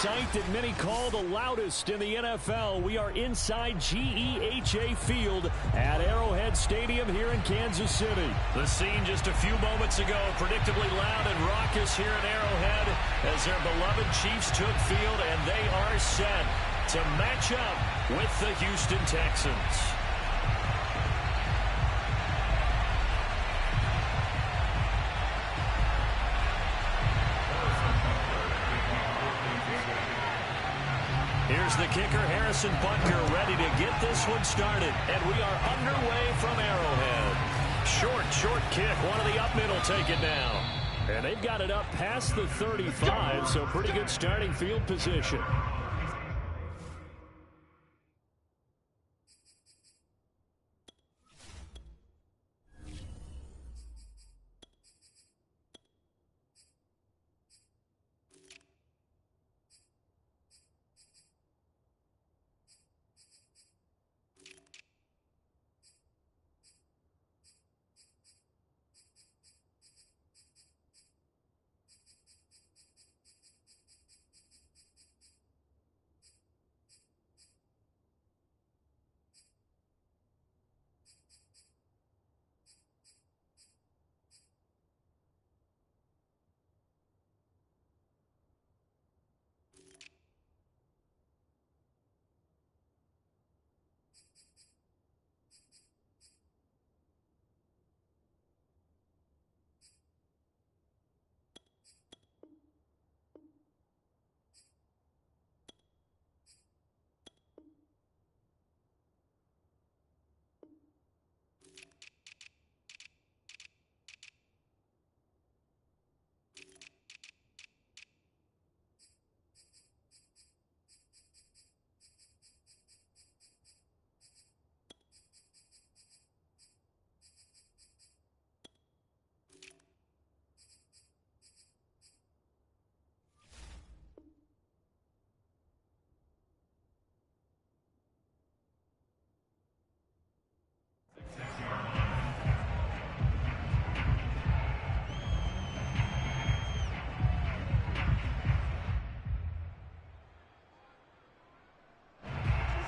sight that many call the loudest in the NFL. We are inside GEHA Field at Arrowhead Stadium here in Kansas City. The scene just a few moments ago, predictably loud and raucous here at Arrowhead as their beloved Chiefs took field, and they are set to match up with the Houston Texans. Here's the kicker, Harrison Butker, ready to get this one started. And we are underway from Arrowhead. Short kick. One of the up middle take it now. And they've got it up past the 35, so pretty good starting field position.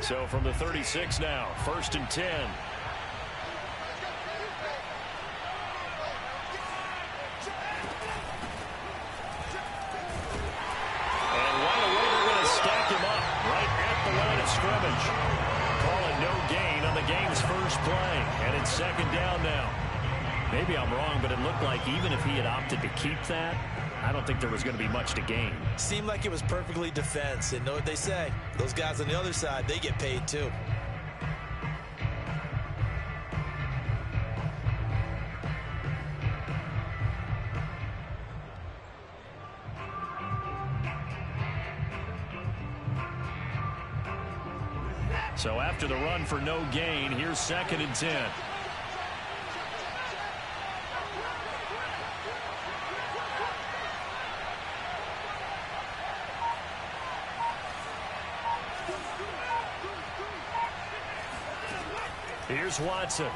So from the 36 now, 1st and 10. And right away they're going to stack him up right at the line of scrimmage. Call it no gain on the game's first play. And it's 2nd down now. Maybe I'm wrong, but it looked like even if he had opted to keep that, I don't think there was going to be much to gain. Seemed like it was perfectly defense. And know what they say? Those guys on the other side, they get paid too. So after the run for no gain, here's 2nd and 10. Here's Watson.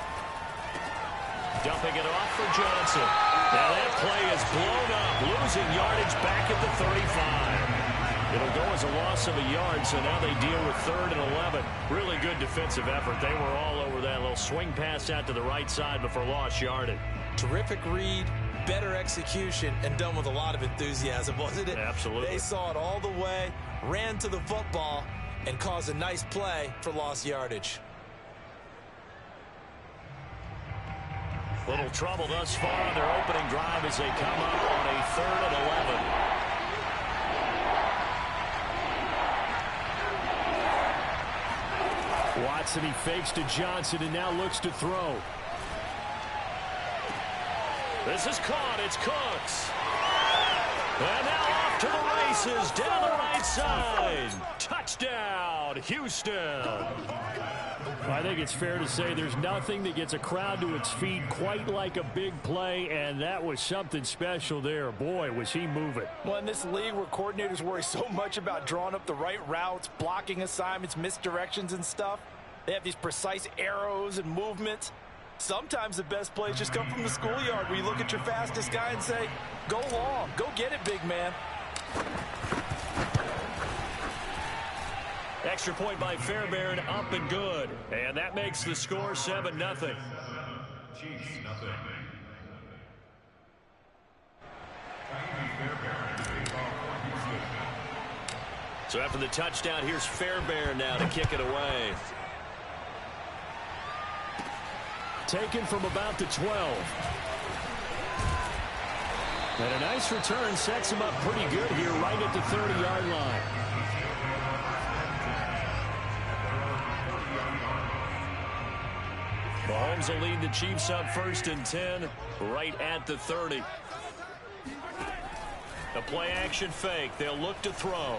Dumping it off for Johnson. Now that play is blown up, losing yardage back at the 35. It'll go as a loss of a yard, so now they deal with 3rd and 11. Really good defensive effort. They were all over that little swing pass out to the right side before lost yardage. Terrific read, better execution, and done with a lot of enthusiasm, wasn't it? Absolutely. They saw it all the way, ran to the football, and caused a nice play for lost yardage. Little trouble thus far on their opening drive as they come up on a 3rd and 11. Watson, he fakes to Johnson and now looks to throw. This is caught. It's Cooks. And now off to the races down the right side. Touchdown, Houston. I think it's fair to say there's nothing that gets a crowd to its feet quite like a big play, and that was something special there. Boy, was he moving. Well, in this league where coordinators worry so much about drawing up the right routes, blocking assignments, misdirections and stuff, they have these precise arrows and movements. Sometimes the best plays just come from the schoolyard where you look at your fastest guy and say, go long, go get it, big man. Extra point by Fairbairn, up and good. And that makes the score 7-0. So after the touchdown, here's Fairbairn now to kick it away. Taken from about the 12. And a nice return sets him up pretty good here right at the 30-yard line. Mahomes will lead the Chiefs up 1st and 10 right at the 30. A play-action fake. They'll look to throw.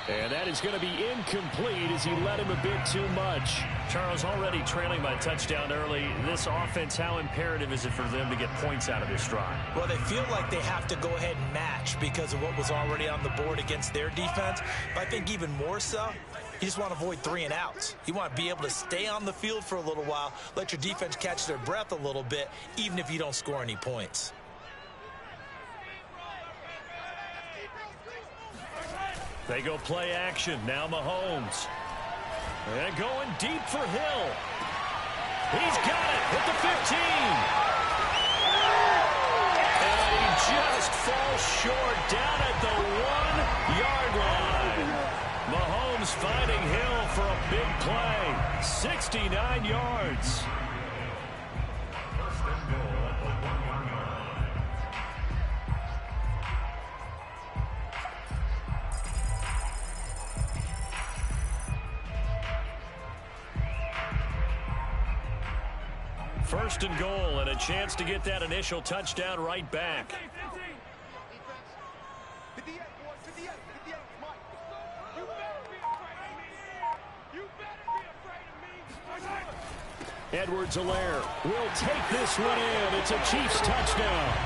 And that is going to be incomplete as he led him a bit too much. Charles, already trailing by touchdown early. This offense, how imperative is it for them to get points out of this drive? Well, they feel like they have to go ahead and match because of what was already on the board against their defense. But I think even more so, you just want to avoid 3 and outs. You want to be able to stay on the field for a little while, let your defense catch their breath a little bit, even if you don't score any points. They go play action. Now Mahomes. And going deep for Hill. He's got it at the 15. And he just falls short down at the 1-yard line. Mahomes finding Hill for a big play. 69 yards. First and goal, and a chance to get that initial touchdown right back. Edwards-Helaire will take this one in. It's a Chiefs touchdown.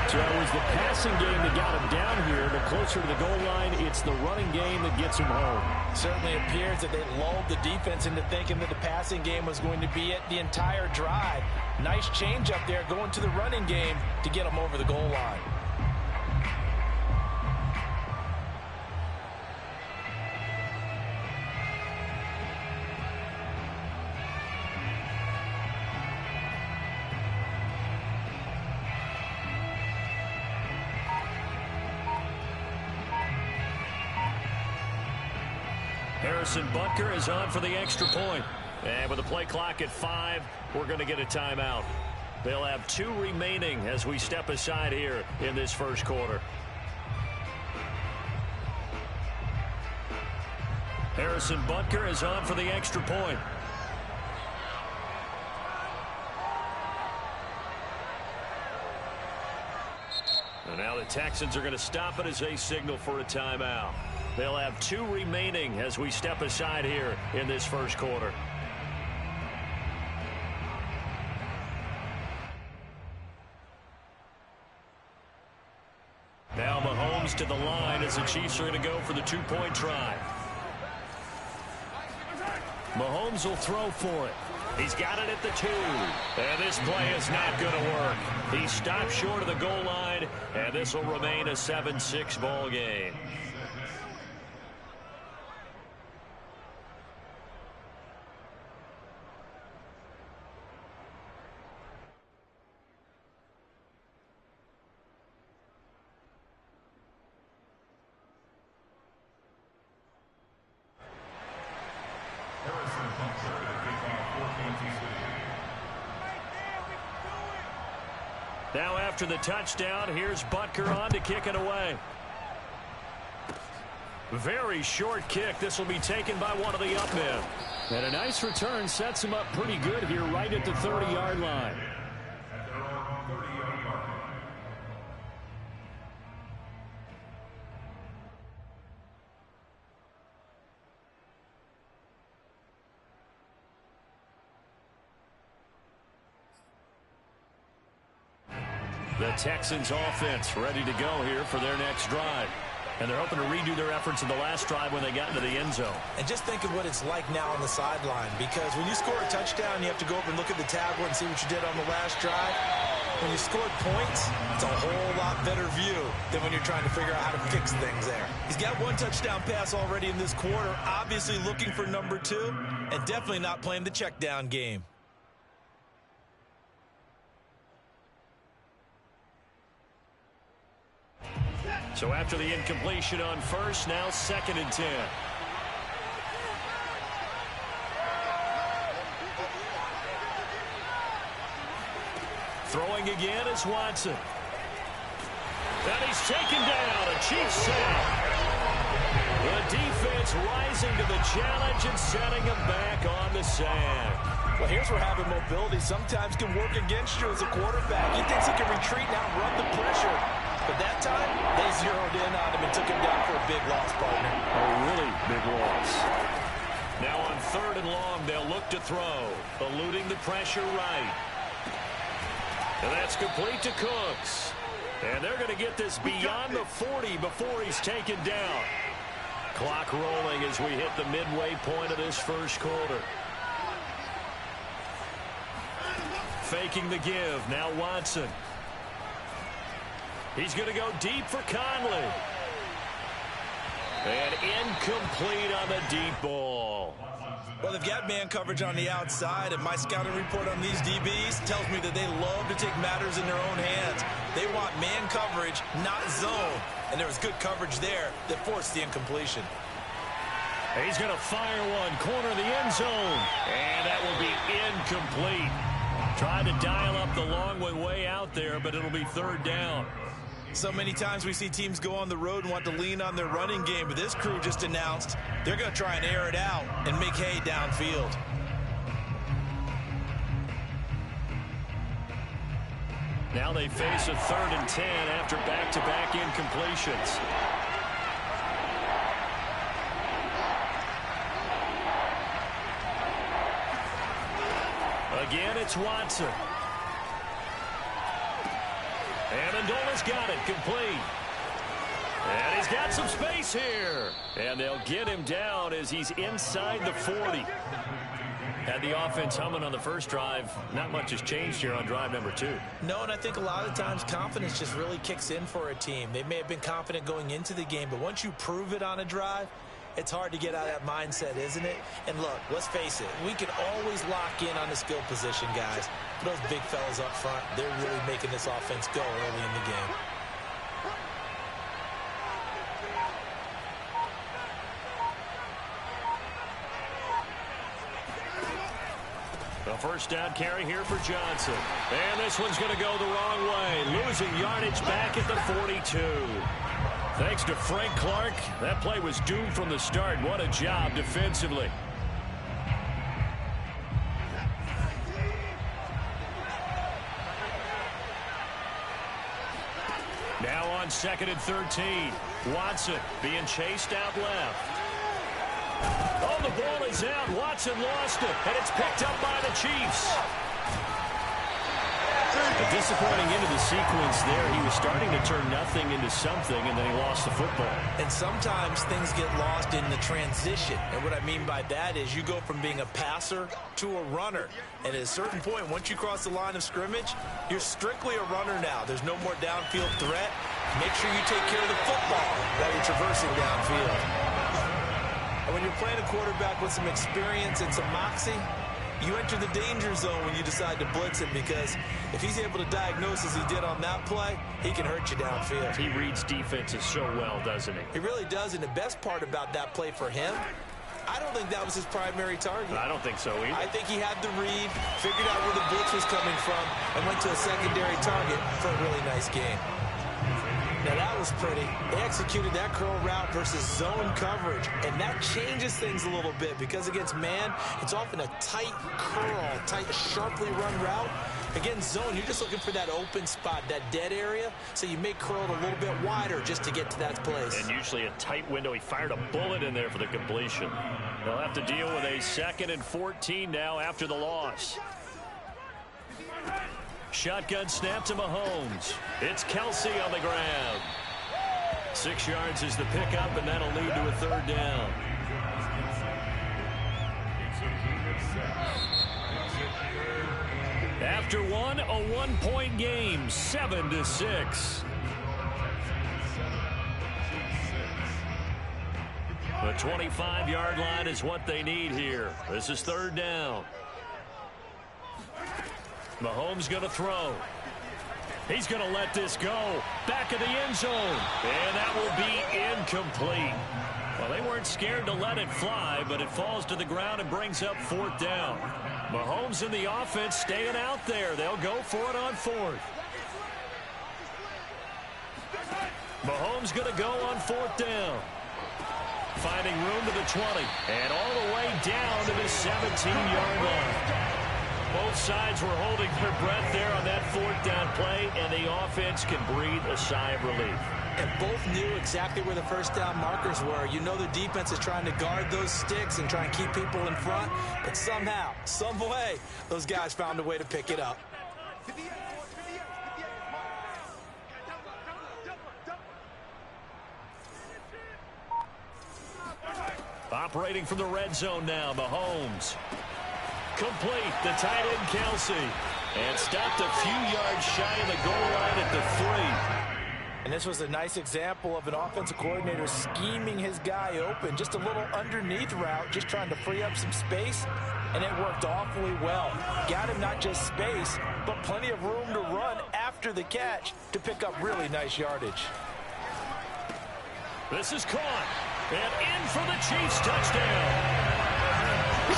So it was the passing game that got him down here, but closer to the goal line, it's the running game that gets him home. Certainly appears that they lulled the defense into thinking that the passing game was going to be it the entire drive. Nice change up there going to the running game to get them over the goal line. Harrison Butker is on for the extra point. And with the play clock at 5, we're going to get a timeout. They'll have 2 remaining as we step aside here in this first quarter. Harrison Butker is on for the extra point. And now the Texans are going to stop it as they signal for a timeout. They'll have 2 remaining as we step aside here in this first quarter. Now Mahomes to the line as the Chiefs are going to go for the 2-point try. Mahomes will throw for it. He's got it at the 2. And this play is not going to work. He stopped short of the goal line, and this will remain a 7-6 ball game. Now after the touchdown, here's Butker on to kick it away. Very short kick. This will be taken by one of the up men. And a nice return sets him up pretty good here right at the 30-yard line. The Texans offense ready to go here for their next drive. And they're hoping to redo their efforts in the last drive when they got into the end zone. And just think of what it's like now on the sideline, because when you score a touchdown, you have to go over and look at the tablet and see what you did on the last drive. When you scored points, it's a whole lot better view than when you're trying to figure out how to fix things there. He's got one touchdown pass already in this quarter, obviously looking for number 2, and definitely not playing the check down game. So after the incompletion on first, now 2nd and 10. Throwing again is Watson. And he's taken down. A Chiefs sack. The defense rising to the challenge and setting him back on the sack. Well, here's where having mobility sometimes can work against you as a quarterback. He thinks he can retreat now and run the pressure. But that time, they zeroed in on him and took him down for a big loss, partner. A really big loss. Now on 3rd and long, they'll look to throw. Eluding the pressure right. And that's complete to Cooks. And they're going to get this beyond the 40 before he's taken down. Clock rolling as we hit the midway point of this first quarter. Faking the give. Now Watson. He's going to go deep for Conley. And incomplete on the deep ball. Well, they've got man coverage on the outside, and my scouting report on these DBs tells me that they love to take matters in their own hands. They want man coverage, not zone. And there was good coverage there that forced the incompletion. He's going to fire one, corner of the end zone. And that will be incomplete. Tried to dial up the long way out there, but it'll be 3rd down. So many times we see teams go on the road and want to lean on their running game, but this crew just announced they're going to try and air it out and make hay downfield. Now they face a 3rd and 10 after back-to-back incompletions. Again, it's Watson. Amendola's got it complete. And he's got some space here. And they'll get him down as he's inside the 40. Had the offense humming on the first drive. Not much has changed here on drive number 2. No, and I think a lot of times confidence just really kicks in for a team. They may have been confident going into the game, but once you prove it on a drive, it's hard to get out of that mindset, isn't it? And look, let's face it, we can always lock in on the skill position, guys. Those big fellas up front, they're really making this offense go early in the game. The first down carry here for Johnson. And this one's going to go the wrong way. Losing yardage back at the 42. Thanks to Frank Clark, that play was doomed from the start. What a job defensively. Now on 2nd and 13. Watson being chased out left. Oh, the ball is out. Watson lost it, and it's picked up by the Chiefs. A disappointing end of the sequence there. He was starting to turn nothing into something, and then he lost the football. And sometimes things get lost in the transition. And what I mean by that is you go from being a passer to a runner. And at a certain point, once you cross the line of scrimmage, you're strictly a runner now. There's no more downfield threat. Make sure you take care of the football while you're traversing downfield. And when you're playing a quarterback with some experience and some moxie, you enter the danger zone when you decide to blitz him, because if he's able to diagnose as he did on that play, he can hurt you downfield. He reads defenses so well, doesn't he? He really does, and the best part about that play for him, I don't think that was his primary target. I don't think so either. I think he had the read, figured out where the blitz was coming from, and went to a secondary target for a really nice game. Now that was pretty. They executed that curl route versus zone coverage, and that changes things a little bit, because against man, it's often a tight curl, tight, sharply run route. Against zone, you're just looking for that open spot, that dead area, so you may curl it a little bit wider just to get to that place. And usually a tight window. He fired a bullet in there for the completion. They'll have to deal with a 2nd and 14 now after the loss. Shotgun snap to Mahomes. It's Kelsey on the grab. 6 yards is the pickup, and that'll lead to a 3rd down. After one, a one-point game, 7-6. The 25-yard line is what they need here. This is third down. Mahomes going to throw. He's going to let this go. Back of the end zone. And that will be incomplete. Well, they weren't scared to let it fly, but it falls to the ground and brings up fourth down. Mahomes and the offense staying out there. They'll go for it on fourth. Mahomes going to go on fourth down. Finding room to the 20. And all the way down to the 17-yard line. Both sides were holding their breath there on that fourth down play, and the offense can breathe a sigh of relief. And both knew exactly where the first down markers were. You know the defense is trying to guard those sticks and try and keep people in front, but somehow, some way, those guys found a way to pick it up. Operating from the red zone now, Mahomes. Complete, the tight end Kelsey. And stopped a few yards shy of the goal line at the 3. And this was a nice example of an offensive coordinator scheming his guy open. Just a little underneath route, just trying to free up some space. And it worked awfully well. Got him not just space, but plenty of room to run after the catch to pick up really nice yardage. This is caught. And in for the Chiefs touchdown.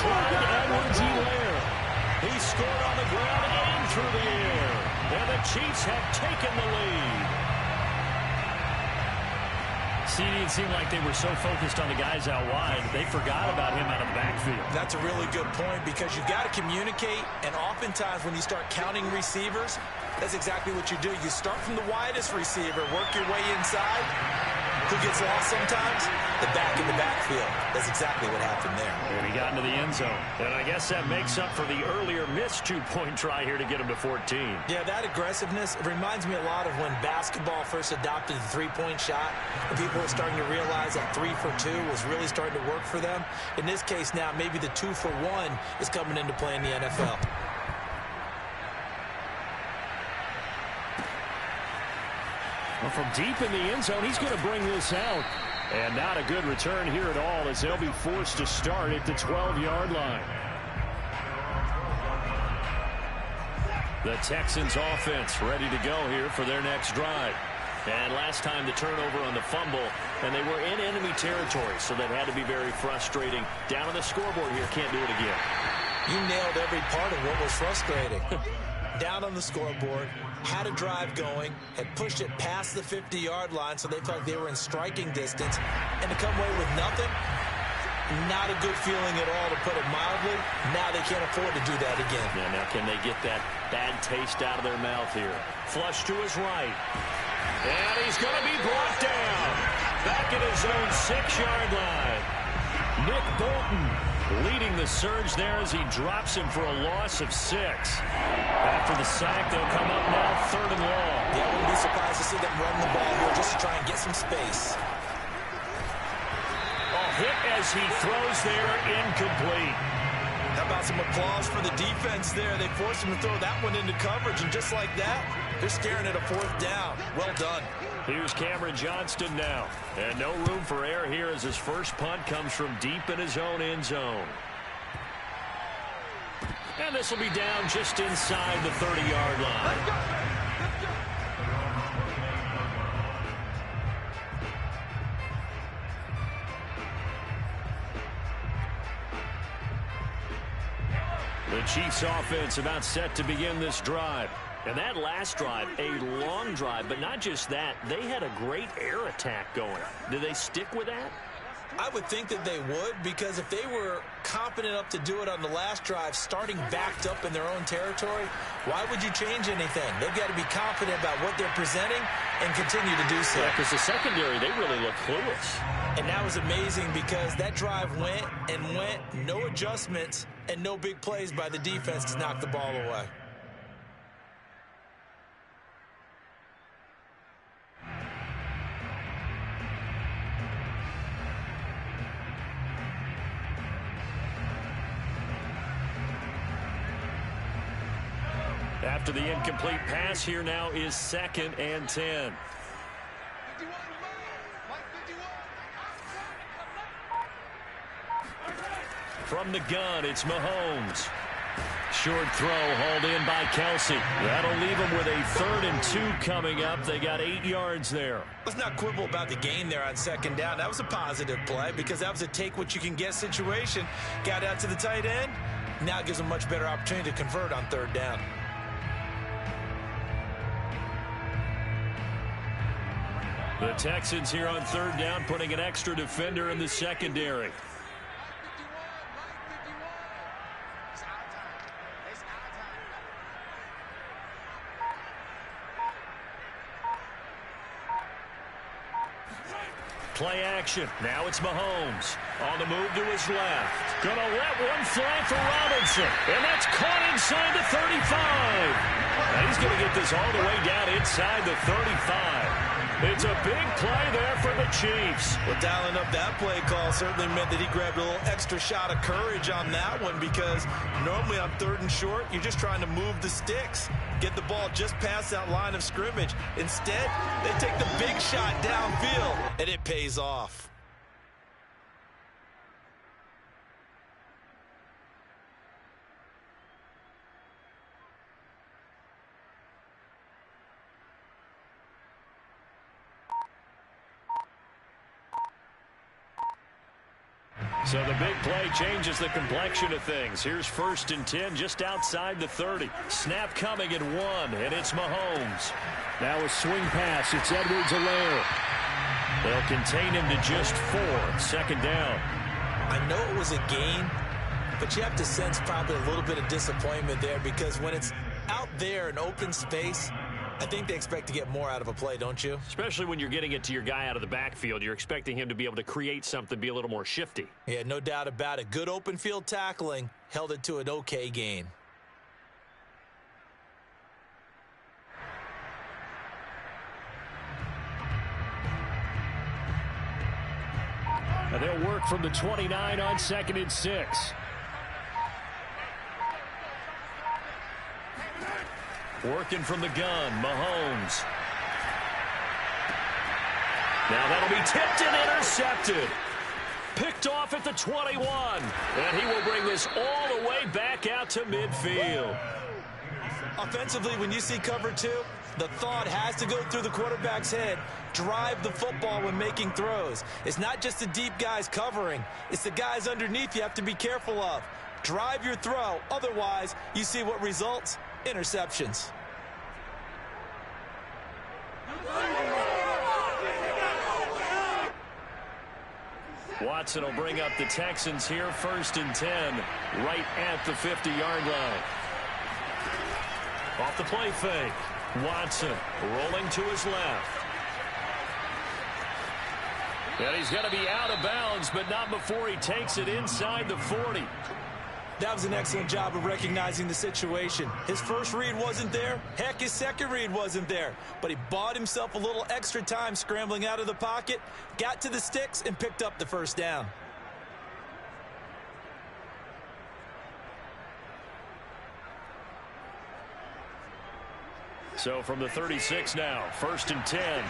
Clyde Edwards-Helaire. He scored on the ground and through the air. And the Chiefs have taken the lead. See, it seemed like they were so focused on the guys out wide, they forgot about him out of the backfield. That's a really good point because you've got to communicate, and oftentimes when you start counting receivers, that's exactly what you do. You start from the widest receiver, work your way inside. Who gets lost sometimes? The back in the backfield. That's exactly what happened there. And he got into the end zone. And I guess that makes up for the earlier missed two-point try here to get him to 14. Yeah, that aggressiveness, it reminds me a lot of when basketball first adopted the three-point shot. And people were starting to realize that 3 for 2 was really starting to work for them. In this case now, maybe the 2 for 1 is coming into play in the NFL. Well, from deep in the end zone, he's going to bring this out. And not a good return here at all as they'll be forced to start at the 12-yard line. The Texans offense ready to go here for their next drive. And last time the turnover on the fumble, and they were in enemy territory, so that had to be very frustrating. Down on the scoreboard here, can't do it again. You nailed every part of what was frustrating. Down on the scoreboard, had a drive going, had pushed it past the 50-yard line so they felt like they were in striking distance, and to come away with nothing, not a good feeling at all, to put it mildly. Now they can't afford to do that again. Yeah, now can they get that bad taste out of their mouth here? Flush to his right. And he's going to be brought down. Back at his own 6-yard line. Nick Bolton leading the surge there as he drops him for a loss of 6. After the sack, they'll come up now 3rd and long. Yeah, I wouldn't be surprised to see them run the ball here just to try and get some space. Hit as he throws there, incomplete. How about some applause for the defense there? They forced him to throw that one into coverage, and just like that, they're staring at a 4th down. Well done. Here's Cameron Johnston now. And no room for error here as his first punt comes from deep in his own end zone. And this will be down just inside the 30-yard line. The Chiefs offense about set to begin this drive. And that last drive, a long drive, but not just that, they had a great air attack going. Do they stick with that? I would think that they would, because if they were confident enough to do it on the last drive, starting backed up in their own territory, why would you change anything? They've got to be confident about what they're presenting and continue to do so. Yeah, because the secondary, they really look clueless. And that was amazing because that drive went and went, no adjustments, and no big plays by the defense to knock the ball away. After the incomplete pass, here now is 2nd and 10. From the gun, it's Mahomes. Short throw hauled in by Kelsey. That'll leave them with a 3rd and 2 coming up. They got 8 yards there. Let's not quibble about the gain there on 2nd down. That was a positive play because that was a take-what-you-can-get situation. Got out to the tight end. Now it gives them a much better opportunity to convert on 3rd down. The Texans here on 3rd down, putting an extra defender in the secondary. Play action. Now it's Mahomes. On the move to his left. Gonna let one fly for Robinson. And that's caught inside the 35. Now he's going to get this all the way down inside the 35. It's a big play there for the Chiefs. Well, dialing up that play call certainly meant that he grabbed a little extra shot of courage on that one because normally on 3rd and short, you're just trying to move the sticks. Get the ball just past that line of scrimmage. Instead, they take the big shot downfield, and it pays off. So the big play changes the complexion of things. Here's 1st and 10 just outside the 30. Snap coming at 1, and it's Mahomes. Now a swing pass. It's Edwards-Helaire. They'll contain him to just 4. 2nd down. I know it was a gain, but you have to sense probably a little bit of disappointment there because when it's out there in open space, I think they expect to get more out of a play, don't you? Especially when you're getting it to your guy out of the backfield. You're expecting him to be able to create something, be a little more shifty. Yeah, no doubt about it. Good open field tackling held it to an okay gain. And they'll work from the 29 on 2nd and 6. Working from the gun, Mahomes. Now that'll be tipped and intercepted. Picked off at the 21. And he will bring this all the way back out to midfield. Offensively, when you see cover 2, the thought has to go through the quarterback's head. Drive the football when making throws. It's not just the deep guys covering. It's the guys underneath you have to be careful of. Drive your throw. Otherwise, you see what results. Interceptions. Watson will bring up the Texans here, 1st and 10, right at the 50-yard line. Off the play fake. Watson rolling to his left. And he's going to be out of bounds, but not before he takes it inside the 40. That was an excellent job of recognizing the situation. His first read wasn't there. Heck, his second read wasn't there. But he bought himself a little extra time scrambling out of the pocket, got to the sticks, and picked up the 1st down. So from the 36 now, 1st and 10.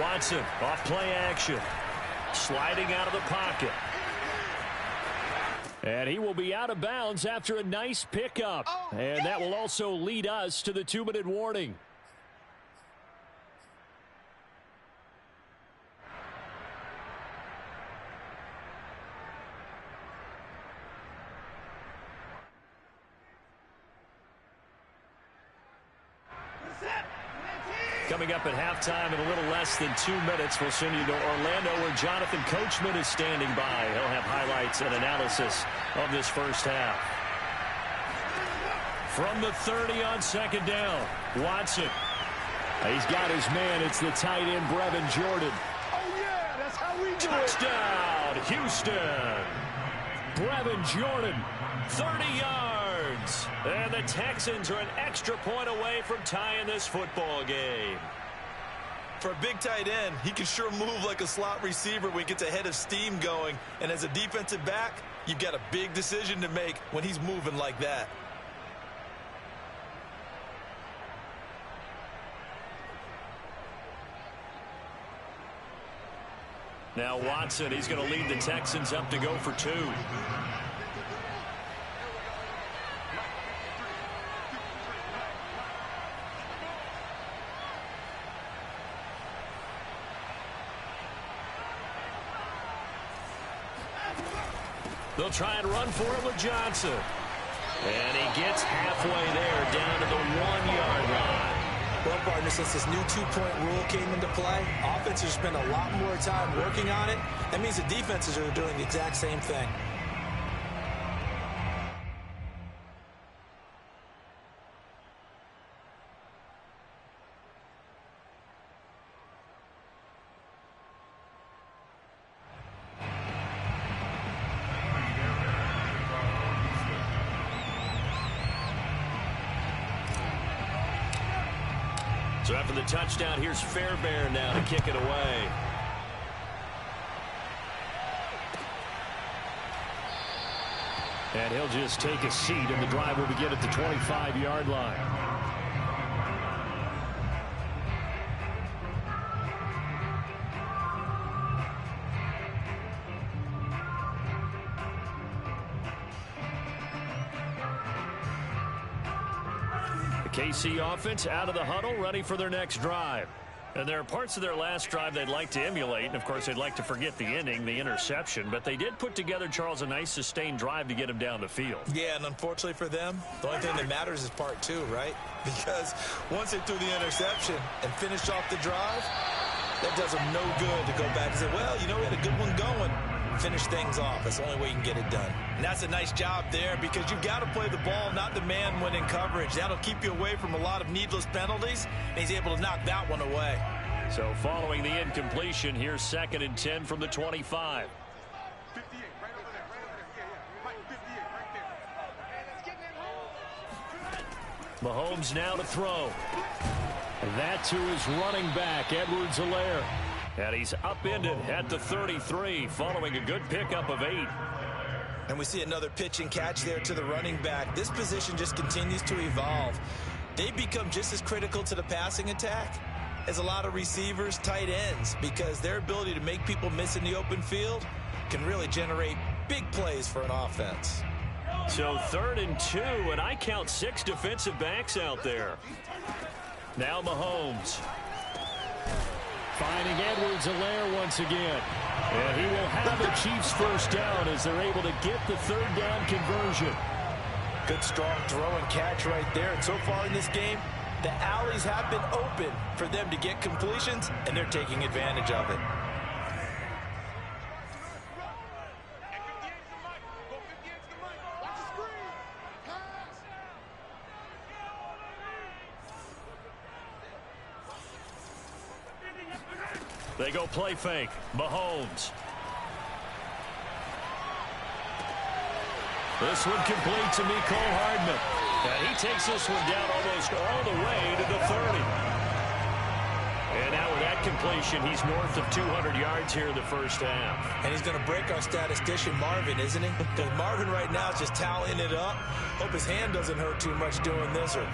Watson off play action. Sliding out of the pocket. And he will be out of bounds after a nice pickup. And that will also lead us to the 2-minute warning. Coming up at halftime in a little less than 2 minutes, we'll send you to Orlando where Jonathan Coachman is standing by. He'll have highlights and analysis of this first half. From the 30 on 2nd down, Watson. He's got his man. It's the tight end, Brevin Jordan. Oh, yeah, that's how we do it. Touchdown, Houston. Brevin Jordan, 30 yards. And the Texans are an extra point away from tying this football game. for a big tight end, he can sure move like a slot receiver when he gets a head of steam going. And as a defensive back, you've got a big decision to make when he's moving like that. Now Watson, he's going to lead the Texans up to go for 2. They'll try and run for it with Johnson. And he gets halfway there, down to the 1-yard line. Well, partner, since this new two-point rule came into play, offenses spend a lot more time working on it. That means the defenses are doing the exact same thing. So after the touchdown, here's Fairbairn now to kick it away. And he'll just take a seat, and the drive will begin at the 25-yard line. KC offense out of the huddle, ready for their next drive. And there are parts of their last drive they'd like to emulate, and of course they'd like to forget the ending, the interception, but they did put together, Charles, a nice sustained drive to get him down the field. Yeah, and unfortunately for them, the only thing that matters is part 2, right? Because once they threw the interception and finished off the drive, that does them no good to go back and say, well, you know, we had a good one going. Finish things off. That's the only way you can get it done. And that's a nice job there, because you've got to play the ball, not the man when in coverage. That'll keep you away from a lot of needless penalties, and he's able to knock that one away. So following the incompletion, here's 2nd and 10 from the 25. 58, right over there, right over there. Yeah. Mike, 58, right there. Mahomes now to throw. And that to his running back, Edwards-Helaire. And he's upended at the 33, following a good pickup of 8. And we see another pitch and catch there to the running back. This position just continues to evolve. They become just as critical to the passing attack as a lot of receivers, tight ends, because their ability to make people miss in the open field can really generate big plays for an offense. So 3rd and 2, and I count 6 defensive backs out there. Now Mahomes. Finding Edwards-Helaire once again. And he will have the Chiefs first down as they're able to get the 3rd down conversion. Good strong throw and catch right there. And so far in this game, the alleys have been open for them to get completions, and they're taking advantage of it. They go play fake. Mahomes. This one complete to Mecole Hardman. And he takes this one down almost all the way to the 30. And now with that completion, he's north of 200 yards here in the first half. And he's going to break our statistician, Marvin, isn't he? Because Marvin right now is just tallying it up. Hope his hand doesn't hurt too much doing this, or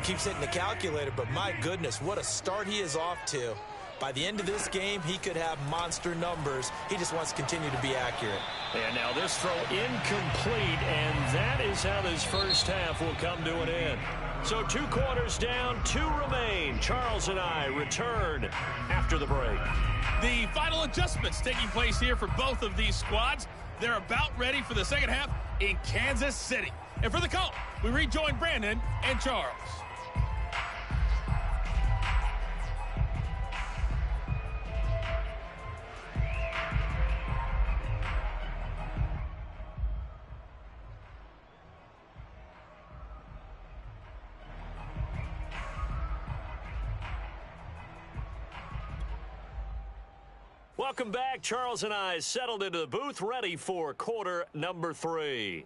keeps hitting the calculator. But my goodness, what a start he is off to. By the end of this game, he could have monster numbers. He just wants to continue to be accurate. And now this throw incomplete, and that is how this first half will come to an end. So 2 quarters down, 2 remain. Charles and I return after the break. The final adjustments taking place here for both of these squads. They're about ready for the second half in Kansas City. And for the call, we rejoin Brandon and Charles. Welcome back. Charles and I settled into the booth, ready for quarter number 3.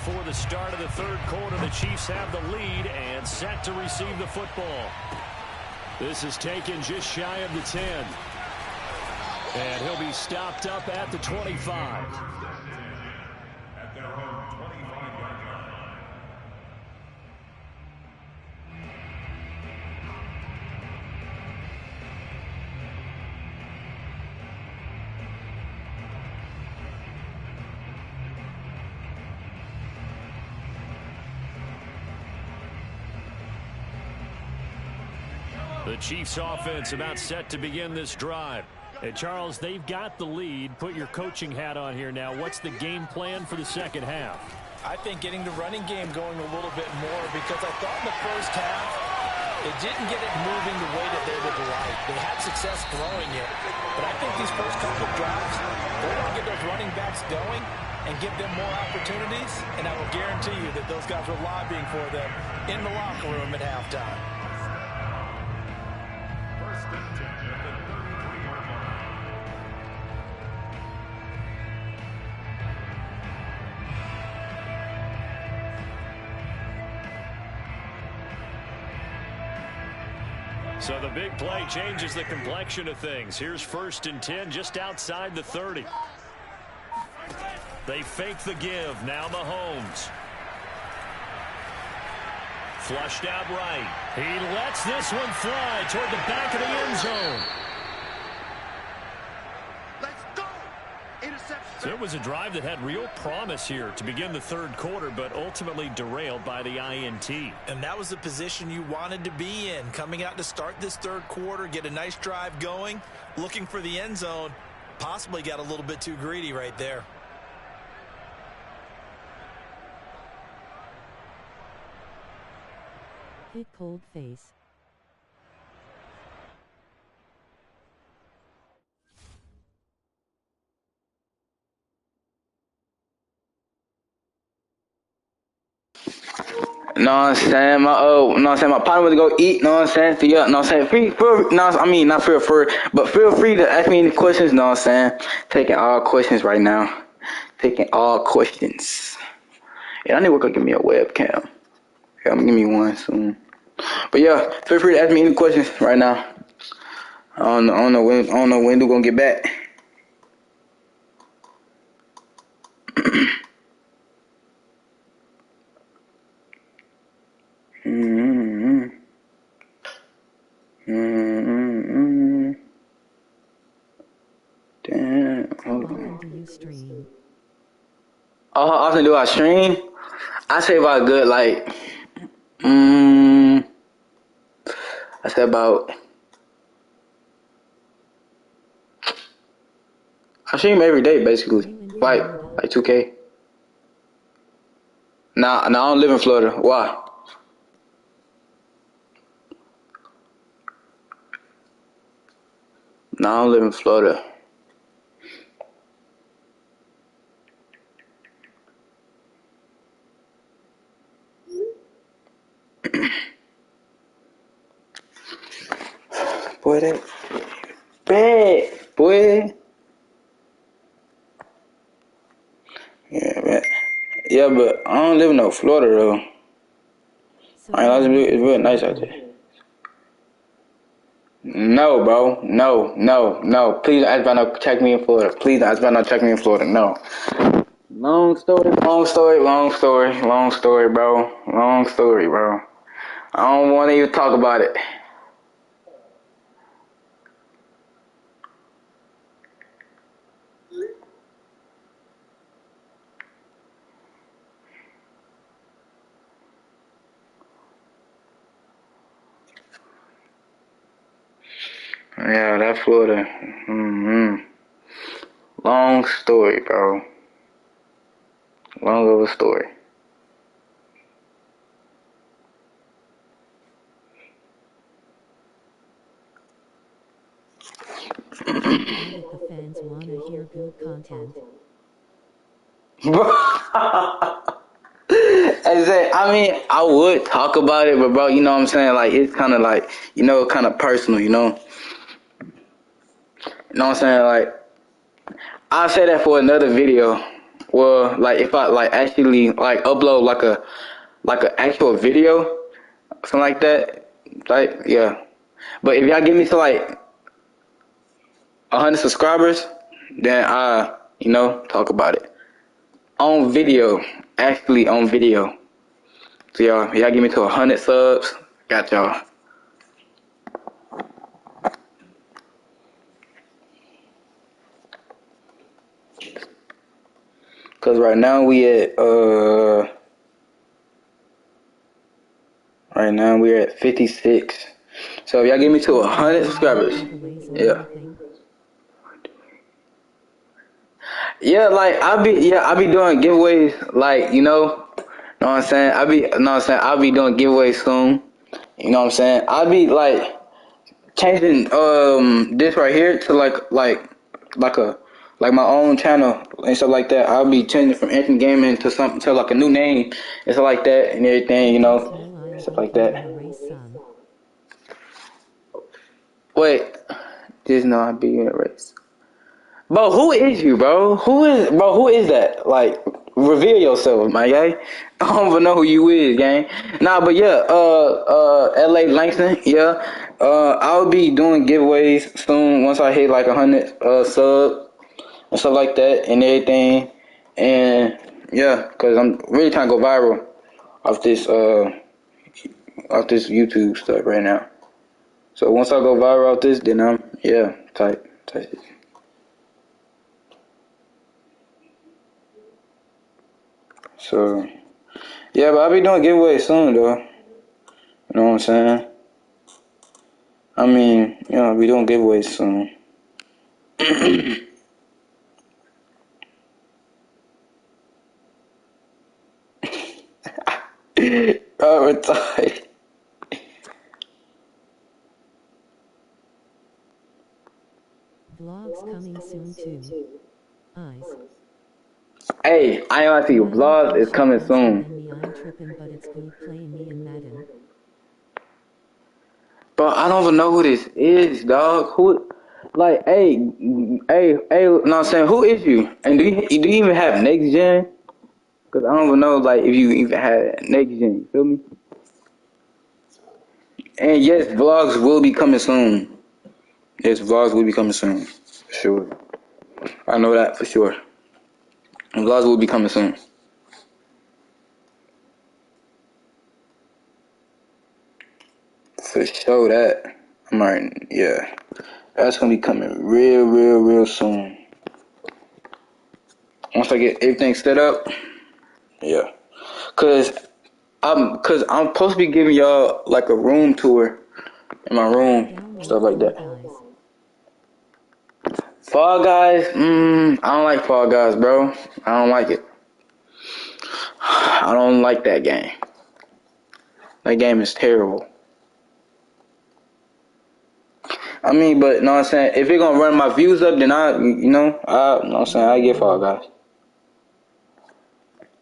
before the start of the third quarter. The Chiefs have the lead and set to receive the football. This is taken just shy of the 10. And he'll be stopped up at the 25. The Chiefs offense about set to begin this drive. And Charles, they've got the lead. Put your coaching hat on here now. What's the game plan for the second half? I think getting the running game going a little bit more, because I thought in the first half they didn't get it moving the way that they would like. They had success throwing it, but I think these first couple of drives, they want to get those running backs going and give them more opportunities, and I will guarantee you that those guys were lobbying for them in the locker room at halftime. So the big play changes the complexion of things. Here's 1st and 10 just outside the 30. They fake the give. Now Mahomes. Flushed out right. He lets this one fly toward the back of the end zone. Let's go! Interception. So it was a drive that had real promise here to begin the third quarter, but ultimately derailed by the INT. And that was the position you wanted to be in, coming out to start this third quarter, get a nice drive going, looking for the end zone. Possibly got a little bit too greedy right there. Hit cold face. Know what I'm saying? My know what I'm saying? My partner was go eat, know what I'm saying? So yeah, know what I'm saying? Not feel free, but feel free to ask me any questions, know what I'm saying? Taking all questions right now. Taking all questions. Yeah, I need to work on give me a webcam. Yeah, I'm gonna give me one soon. But yeah, feel free to ask me any questions right now. I don't know when we're gonna get back. Damn. How often do you stream? How often do I stream? I say about a good I say about I stream every day basically. Like 2K. Nah, I don't live in Florida. Why? Nah, I don't live in Florida. Boy, that bad, boy. Yeah, man. Yeah, but I don't live in no Florida though. So It's real nice out there. No, bro. No. Please don't ask about no check me in Florida. Please don't ask about no check me in Florida. No. Long story, bro. Long story, bro. I don't want to even talk about it. Yeah, that Florida. Long story, bro. Long of a story. If the fans wanna hear good content. I mean, I would talk about it, but bro, you know what I'm saying? Like, it's kind of like, kind of personal, You know what I'm saying? Like, I'll say that for another video Well, like if I like actually like upload like a actual video, something like that. Like yeah. But if y'all get me to like 100 subscribers, then I talk about it on video, actually on video. So y'all get me to 100 subs, got y'all. Cause right now we at 56. So if y'all get me to 100 subscribers, yeah. Yeah, like I be doing giveaways, like know what I'm saying. I'll be doing giveaways soon. You know what I'm saying. I'll be like changing this right here to like my own channel and stuff like that. I'll be changing from Anthem Gaming to something to like a new name and stuff like that and everything. Stuff like that. Wait, just know I'll be in a race. Bro, who is you, bro? Who is that? Like, reveal yourself, my guy. I don't even know who you is, gang. Nah, but yeah, LA Langston, yeah. I'll be doing giveaways soon once I hit like 100 sub and stuff like that and everything. And yeah, cause I'm really trying to go viral off this YouTube stuff right now. So once I go viral off this, then I'm type shit. So, yeah, but I'll be doing giveaways soon, though. You know what I'm saying? I mean, I'll be doing giveaways soon. I'm retired. Vlogs coming soon too. Eyes. Hey, I ain't gonna see you. Vlogs is coming soon. I'm tripping, but it's good playing me in Madden. Bro, I don't even know who this is, dog. Who, like, hey, know what I'm saying? Who is you? And do you even have next gen? Cause I don't even know, like, if you even had next gen. You feel me? And yes, vlogs will be coming soon. Yes, vlogs will be coming soon. For sure. I know that for sure. And vlogs will be coming soon. For sure that. I'm alright, yeah. That's gonna be coming real soon. Once I get everything set up, yeah. Cause I'm supposed to be giving y'all like a room tour in my room, stuff like that. Fall Guys, I don't like Fall Guys, bro. I don't like it. I don't like that game. That game is terrible. I mean, but know what I'm saying? If it gonna run my views up, then know what I'm saying? I get Fall Guys.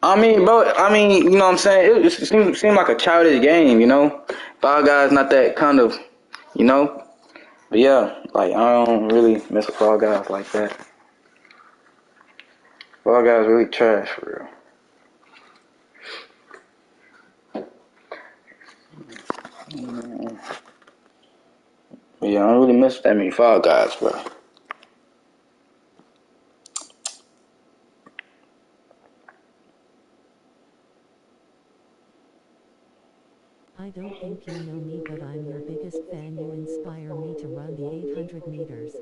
I mean, bro, you know what I'm saying? It seemed like a childish game, Fall Guys not that kind of, But yeah, like, I don't really mess with Fall Guys like that. Fall Guys really trash, for real. But yeah, I don't really mess with that many Fall Guys, bro. I don't think you know me, but I'm your biggest fan. You inspire me to run the 800 meters.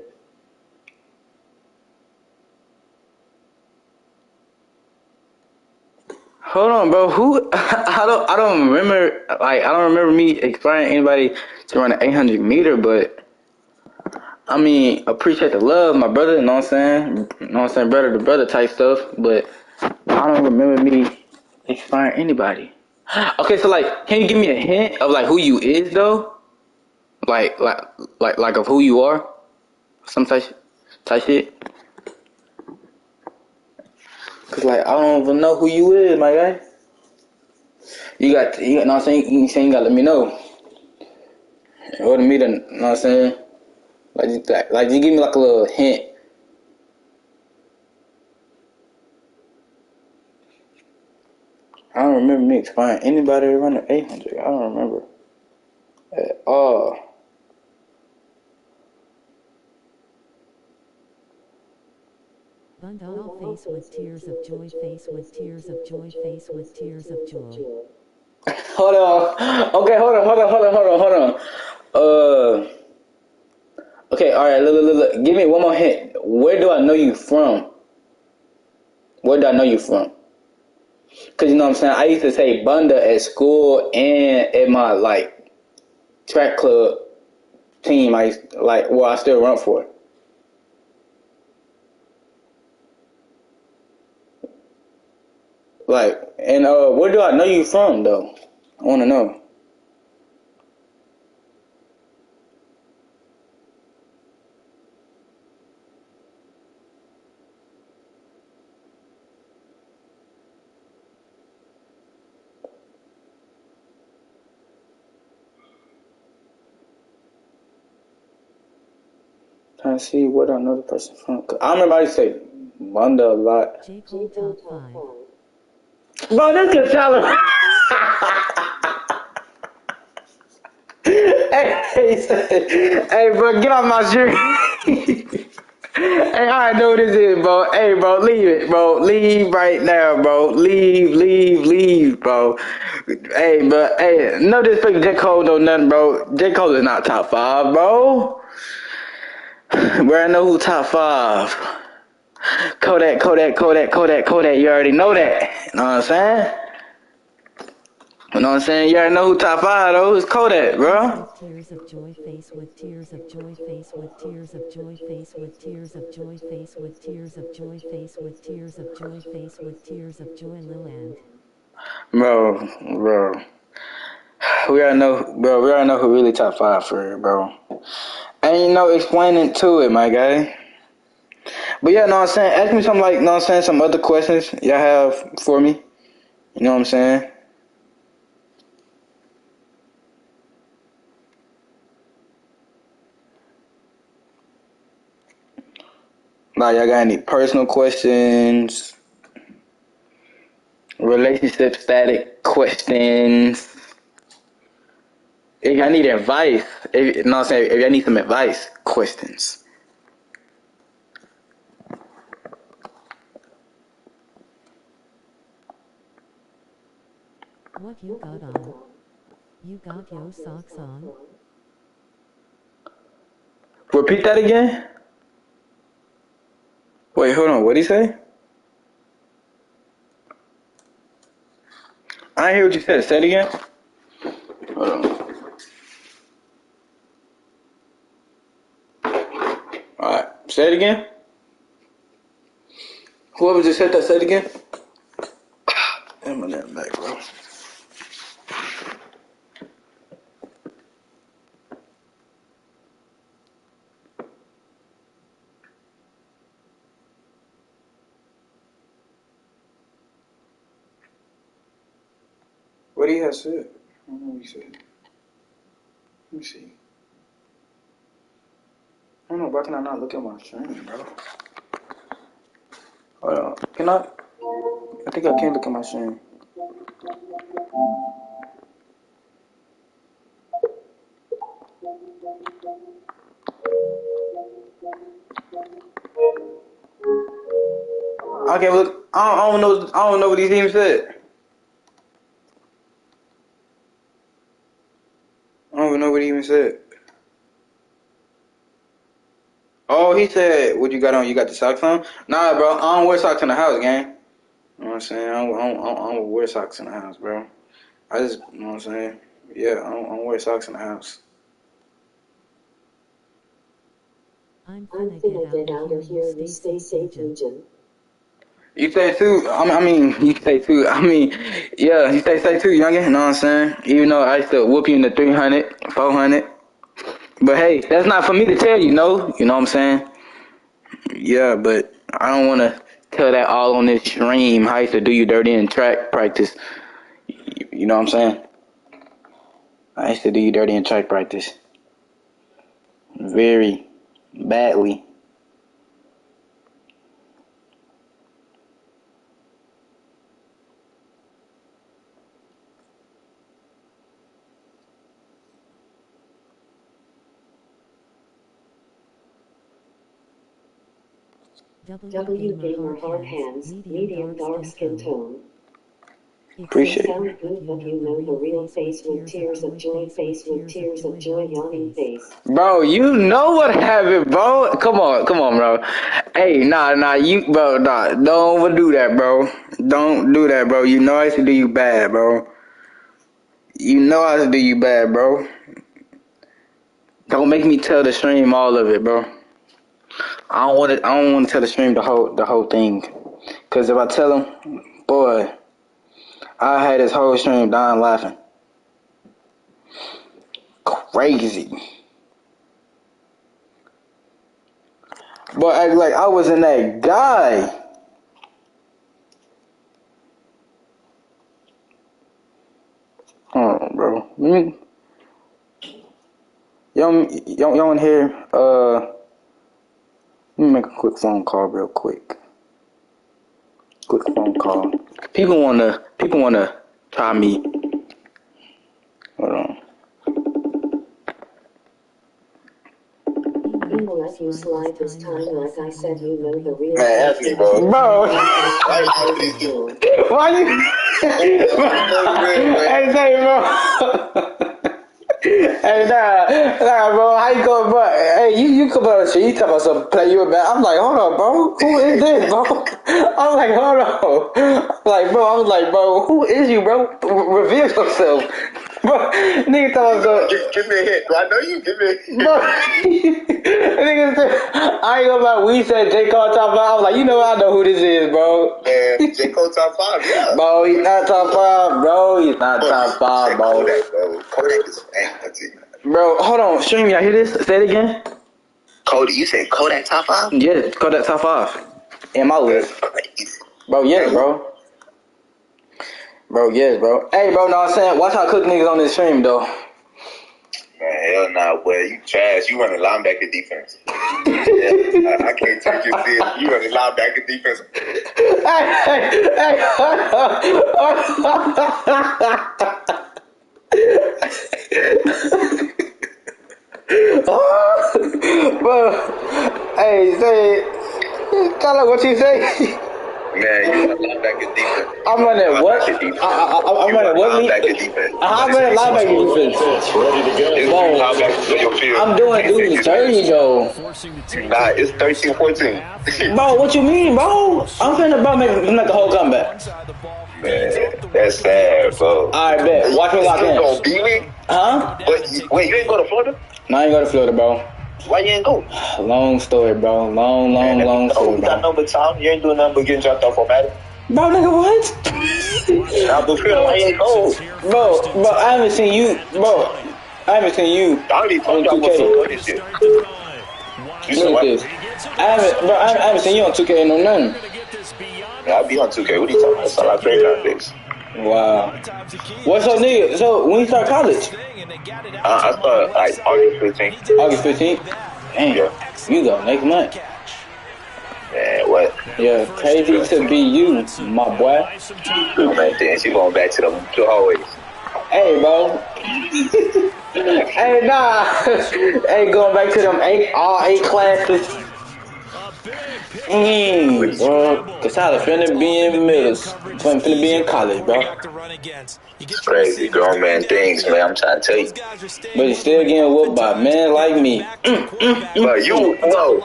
Hold on, bro. Who? I don't remember. Like, I don't remember me inspiring anybody to run an 800 meter. But I mean, appreciate the love, my brother. You know what I'm saying? You know what I'm saying, brother to brother type stuff. But I don't remember me inspiring anybody. Okay, so like, can you give me a hint of like who you is though? Like of who you are? Some type shit. Cause like I don't even know who you is, my guy. You know what I'm saying? You gotta let me know. In order for me to, you know what I'm saying? Like you give me like a little hint. I don't remember me expiring anybody running 800. I don't remember at all. Bundle face with tears of joy, face with tears of joy, face with tears of joy. Hold on. Okay, hold on. Okay, all right. Look. Give me one more hint. Where do I know you from? Where do I know you from? Cause you know what I'm saying. I used to say Bunda at school and at my like track club team. I used to, like I still run for. Like, and where do I know you from though? I want to know. Trying to see where do I know the person from. I remember I used to say Bunda a lot. J. Cole top 5. Bro, this can tell him. Hey, bro, get off my shirt. Hey, I know what this is, bro. Hey, bro, leave it, bro. Leave right now, bro. Leave, bro. Hey, but hey, no disrespect to J. Cole, no nothing, bro. J. Cole is not top 5, bro. Bro, I know who top 5. Kodak. You already know that. You know what I'm saying? You know what I'm saying? You already know who top 5 though. It's Kodak, bro. With tears of joy, face with tears of joy, face with tears of joy, face with tears of joy, face with tears of joy, face with tears of joy, face with tears of joy, Liland. Bro. We already know who really top 5 for real, bro. Ain't no explaining to it, my guy. But yeah, know what I'm saying? Ask me some like, know what I'm saying, some other questions y'all have for me. You know what I'm saying? Like, y'all got any personal questions? Relationship static questions? If y'all need advice, you know what I'm saying? If y'all need some advice, questions. What you got on? You got yo socks on? Repeat that again? Wait, hold on. What'd he say? I didn't hear what you said. Say it again. Hold on. Alright. Say it again. Whoever just said that, say it again. Damn, my damn back, bro. What do you have said? I don't know what you said. Let me see. I don't know, why can I not look at my stream, bro? Hold on. Can I? I think I can look at my stream. Okay, look. I don't know. I don't know what these even said. I don't even know what he even said. Oh, he said, "What you got on? You got the socks on?" Nah, bro. I don't wear socks in the house, gang. You know what I'm saying? I don't wear socks in the house, bro. I just, you know what I'm saying? Yeah, I don't wear socks in the house. I'm finna get out of here, you stay safe, Agent. You stay too. I mean, you stay too. I mean, yeah, you stay too, youngin. You know what I'm saying? Even though I used to whoop you in the 300, 400. But hey, that's not for me to tell you, no. You know what I'm saying? Yeah, but I don't want to tell that all on this stream. How I used to do you dirty in track practice. You know what I'm saying? I used to do you dirty in track practice. Very badly. W gamer hard hands, medium dark skin tone. Appreciate it. Sound good, but you know the real face with tears of joy, yawning face. Bro, you know what happened, bro. Come on, bro. Hey, nah, don't overdo that, bro. Don't do that, bro. You know I used to do you bad, bro. You know I used to do you bad, bro. Don't make me tell the stream all of it, bro. I don't want to tell the stream the whole thing. Cause if I tell him, boy, I had this whole stream dying laughing. Crazy. But act like I wasn't that guy. Hold on, bro. Y'all want to hear? Let me make a quick phone call real quick. Quick phone call. People wanna try me. Hold on. We will let you slide this time, like I said, you know the real Man, ask me, bro. Bro. Why you? Hey, say, bro. Hey, nah, bro. How you go, bro? Hey, you come out of the street. You talking about some play you a bad. I'm like, hold on, bro. Who is this, bro? I'm like, hold on. I was like, bro, who is you, bro? Reveal yourself. Bro, nigga talking about Give me a hint. Do I know you? Give me a hint. bro, nigga said, I ain't gonna lie, we said J. Cole top 5. I was like, you know I know who this is, bro. Man, J. Cole top 5, yeah. Bro, he's not top 5, bro. He's not top 5, bro. Kodak is fantastic. Bro, hold on. Stream, y'all hear this? Say it again. Cody, you said Kodak top 5? Yeah, Kodak top 5. In my list. Bro, yes, bro. Bro, yes, bro. Hey, bro, know what I'm saying? Watch how I cook niggas on this stream, though. Man, hell nah, boy. You trash. You running linebacker defense. I can't take you serious. You running linebacker defense. Hey. Bro, hey, say, tell her what you say. Man, you run linebacker defense. I'm running what? I'm running what? Linebacker defense. I'm running linebacker defense. I'm doing 30 though. Nah, it's 13-14. Bro, what you mean, bro? I'm finna about make the whole comeback. Man, that's sad, bro. Alright, bet. Watch me lock in. You gonna beat me? Huh? Wait, you ain't go to Florida? No, I ain't go to Florida, bro. Why you ain't go? Long story, bro. Long story, You got bro. number time. You ain't doing nothing but getting dropped off for Madden. Bro, nigga, what? Nah, but Phil, why you ain't go? Bro, I haven't seen you, bro. I haven't seen you I already told you I on was so 2K. good this shit. You said Look what? at this. I haven't seen you on 2K no nothing. Yeah, I'll be on 2K. What are you talking about? That's all I play nowadays. Wow. What's up, nigga? So, when you start college? I started like August 15th. August 15th? Damn, Yeah. you go next month. Man, what? Yeah, crazy to be you, my boy. Oh, man, then she going back to them two hallways. Hey, bro. Hey, nah. Hey, going back to them all 8 classes. Bro. Cause I was finna be in finna be in college, bro. It's crazy, grown man things, man. I'm trying to tell you. But he's still getting whooped by men like me. But you, Bro,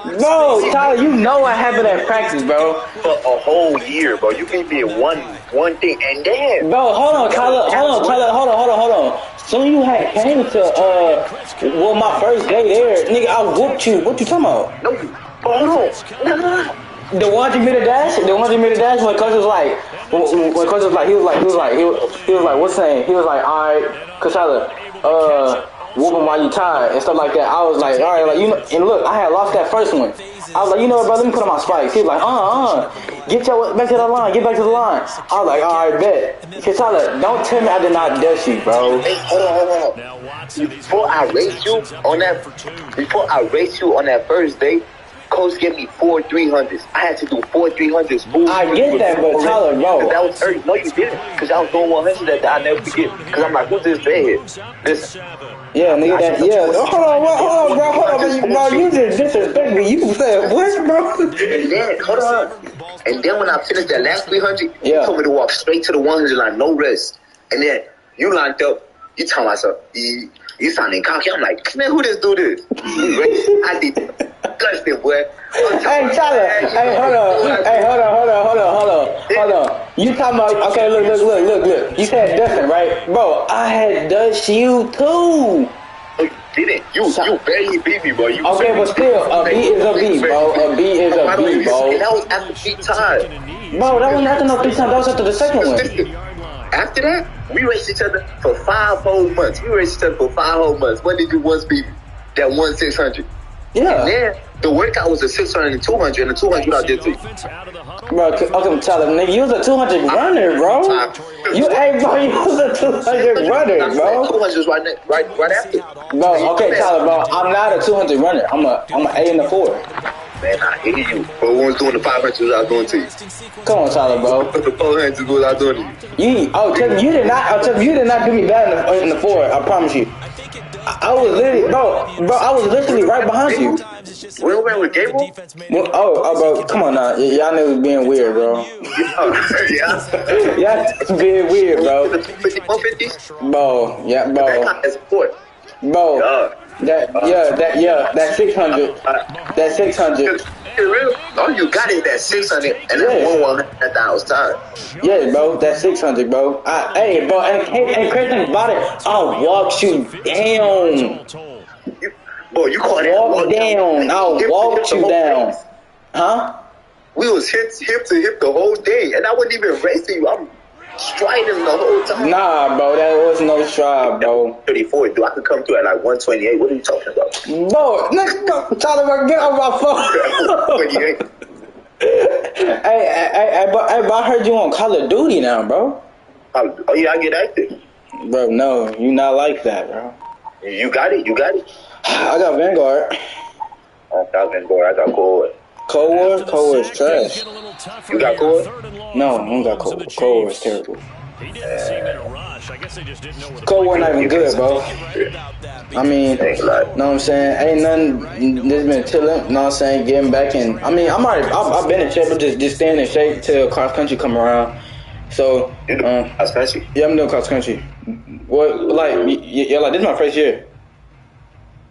Tyler, you know what happened at practice, bro. for a whole year, bro. You can't be in one thing, and then, Bro, hold on, Tyler, hold on. Soon you had came to my first day there, nigga. I whooped you. What you talking about? no, hold on. The one you made a dash when coach was like, he was like, what's saying? He was like, all right, cause Tyler, whoop him while you tired and stuff like that. I was like, all right, like, you know, and look, I had lost that first one. I was like, you know what, bro, let me put on my spikes. He was like, get your back to the line, get back to the line. I was like, all right, bet. Cause Tyler, don't tell me I did not dash you, bro. Hey, hold on. Before I race you on that first day, Coach gave me 4 300s. I had to do 4 300s. I get that, but Tyler, bro. That was early. No, you didn't. Because I was doing 100 that I never forget. Because I'm like, who's this bad? Listen. Yeah, nigga, that, yeah. Hold on, bro. Bro, you just disrespect me. You said what, bro? And then, hold on. And then when I finished that last 300, yeah. You told me to walk straight to the 100 line, no rest. And then you lined up. You tell myself, you sounding cocky. I'm like, man, who this dude is? I did. Touch it, boy. Hey, Tyler. Hey, hold on. You talking about, okay, look. You said Dustin, right? Bro, I had dust you too. Oh, you didn't. You barely beat me, bro. Okay, but still, a B is a B, bro. A B is a B, bro. And that was after 3 times. Bro, that wasn't after no 3 times. That was after the second one. After that, we raced each other for 5 whole months. When did you once beat me? That 1-600. Yeah. And then the workout was a 600 and 200, and the 200 I did too. Bro, okay, Tyler, nigga, you was a 200 runner, bro. You was a 200 runner, bro. 200 was right after. Bro, okay, Tyler, bro, I'm not a 200 runner. I'm a A in the 4. Man, I hate you. But when I was doing the 500, I was doing to you. Come on, Tyler, bro. The 400 was I doing to you. You did not do me bad in the 4. I promise you. I was literally, bro, I was literally right behind you. We went with Gable? Bro, come on now. Y'all niggas being weird, bro. Yeah. Y'all being weird, bro. 150? Bro, yeah, bro. That sport. Bro, that 600. That 600. All you got is that 600 and that 1,000 times. Yeah, bro, that's 600, bro. Hey, bro, and crazy about it, I'll walk you down. You call that walk down? I'll walk you down. Huh? We was hip to hip the whole day, and I wasn't even racing you. I'm striding the whole time. Nah, bro, that was no stride, bro. 34, dude. I could come through at like 128. What are you talking about? Bro, Tyler, get off my phone. 28. Hey, but I heard you on Call of Duty now, bro. Oh, yeah, I get active. Bro, no, you not like that, bro. You got it? I got Vanguard. I got Vanguard. I got Cold War. Cold War? Cold War is trash. You got Cold War? No, I don't got Cold War. Cold War is terrible. Cold War not even good, bro. I mean, know what I'm saying? Ain't nothing, just been chilling, know what I'm saying? Getting back in. I mean, I've been in shape, but just staying in shape till cross country come around. So, cross country? Yeah, I'm doing cross country. What, like, yeah, like, this is my first year.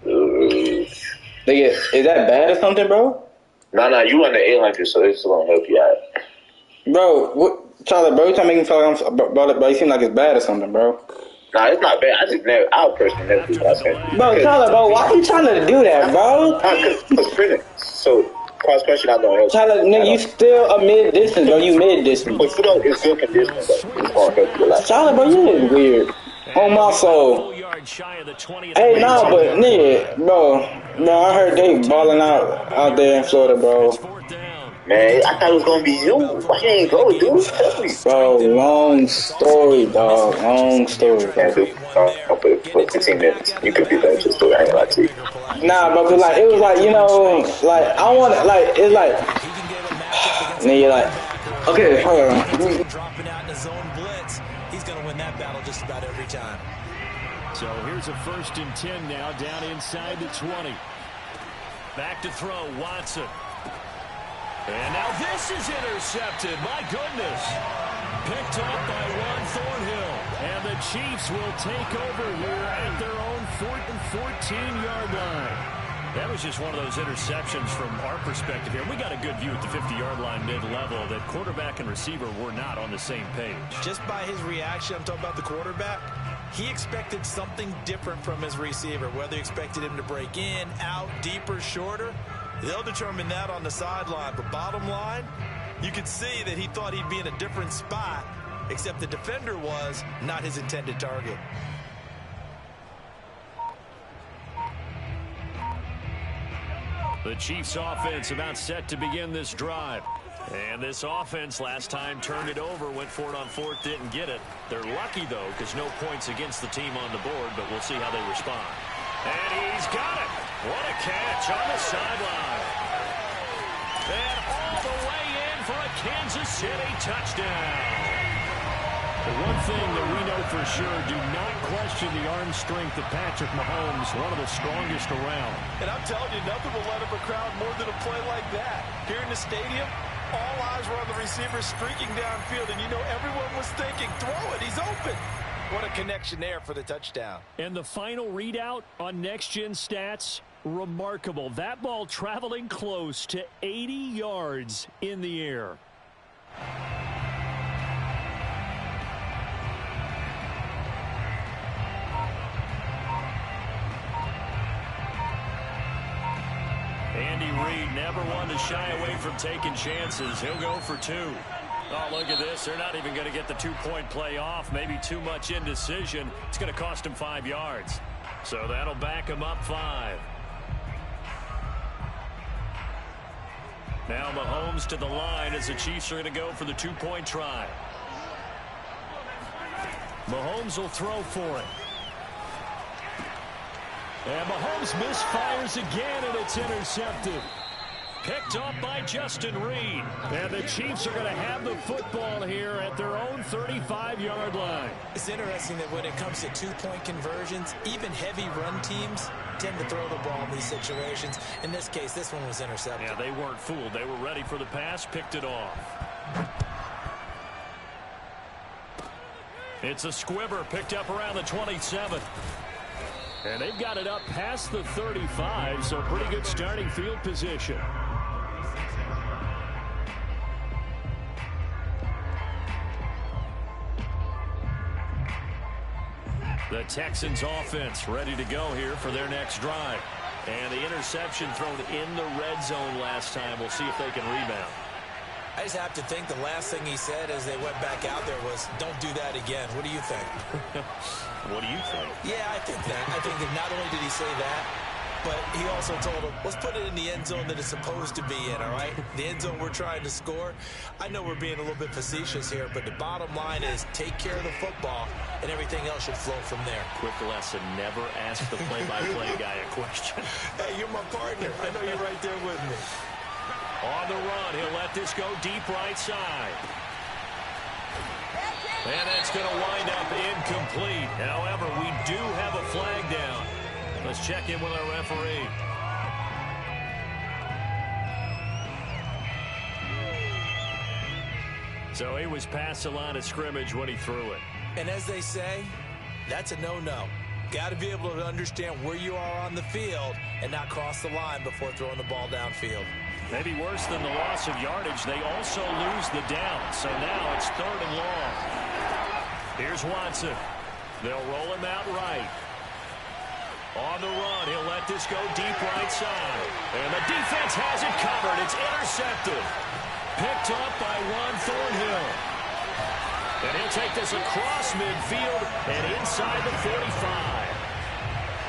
Nigga, is that bad or something, bro? Nah, you run the 800, so it's gonna help you out. Bro, what, Tyler, bro, you trying to make me feel like bro, you seem like it's bad or something, bro. Nah, it's not bad. I personally never do cross country. Bro, Tyler, bro, why you trying to do that, bro? Because sprinting. So, cross country not gonna help. Tyler, nigga, you still a mid-distance, bro. You mid-distance. But still, it's good conditioning, though. It's gonna help you a lot. Tyler, bro, you is weird. On my soul. Hey, nah, but nigga, bro, I heard they balling out there in Florida, bro. Man, I thought it was gonna be you. Why you ain't go, dude? Tell me. Bro, long story, dog. Long story, bro. I'll put it for 15 minutes. You could be there just so I ain't gonna lie to you. Nah, bro, cause like, it was like, you know, like, I want to, like, it's like, nigga, like, okay, hold on. Dropping out in the zone blitz. He's gonna win that battle just about every time. So here's a 1st and 10 now, down inside the 20. Back to throw, Watson. And now this is intercepted. My goodness. Picked up by Juan Thornhill. And the Chiefs will take over here at their own 4th and 14-yard line. That was just one of those interceptions from our perspective here. We got a good view at the 50-yard line mid-level that quarterback and receiver were not on the same page. Just by his reaction, I'm talking about the quarterback, he expected something different from his receiver, whether he expected him to break in, out, deeper, shorter. They'll determine that on the sideline. But bottom line, you could see that he thought he'd be in a different spot, except the defender was not his intended target. The Chiefs offense about set to begin this drive. And this offense last time turned it over, went for it on 4th, didn't get it. They're lucky, though, because no points against the team on the board, but we'll see how they respond. And he's got it. What a catch on the sideline. Kansas City touchdown. The one thing that we know for sure, do not question the arm strength of Patrick Mahomes, one of the strongest around. And I'm telling you, nothing will let up a crowd more than a play like that. Here in the stadium, all eyes were on the receiver streaking downfield, and you know everyone was thinking, throw it, he's open. What a connection there for the touchdown. And the final readout on Next Gen Stats, remarkable. That ball traveling close to 80 yards in the air. Andy Reid never one to shy away from taking chances. He'll go for two. Oh, look at this. They're not even going to get the two-point play off. Maybe too much indecision. It's going to cost him 5 yards. So that'll back him up 5. Now Mahomes to the line as the Chiefs are going to go for the two-point try. Mahomes will throw for it. And Mahomes misfires again, and it's intercepted. Picked up by Justin Reid. And the Chiefs are going to have the football here at their own 35-yard line. It's interesting that when it comes to two-point conversions, even heavy run teams tend to throw the ball in these situations. In this case, this one was intercepted. Yeah, they weren't fooled. They were ready for the pass, picked it off. It's a squibber picked up around the 27. And they've got it up past the 35, so pretty good starting field position. The Texans offense ready to go here for their next drive. And the interception thrown in the red zone last time. We'll see if they can rebound. I just have to think the last thing he said as they went back out there was, don't do that again. What do you think? What do you think? Yeah, I think that. I think that not only did he say that, but he also told him, let's put it in the end zone that it's supposed to be in, all right? The end zone we're trying to score. I know we're being a little bit facetious here, but the bottom line is take care of the football, and everything else should flow from there. Quick lesson, never ask the play-by-play guy a question. Hey, you're my partner. I know you're right there with me. On the run, he'll let this go deep right side. And that's going to wind up incomplete. However, we do have a flag down. Let's check in with our referee. So he was past the line of scrimmage when he threw it. And as they say, that's a no-no. Got to be able to understand where you are on the field and not cross the line before throwing the ball downfield. Maybe worse than the loss of yardage, they also lose the down. So now it's 3rd and long. Here's Watson. They'll roll him out right. On the run, he'll let this go deep right side. And the defense has it covered. It's intercepted. Picked up by Juan Thornhill. And he'll take this across midfield and inside the 45.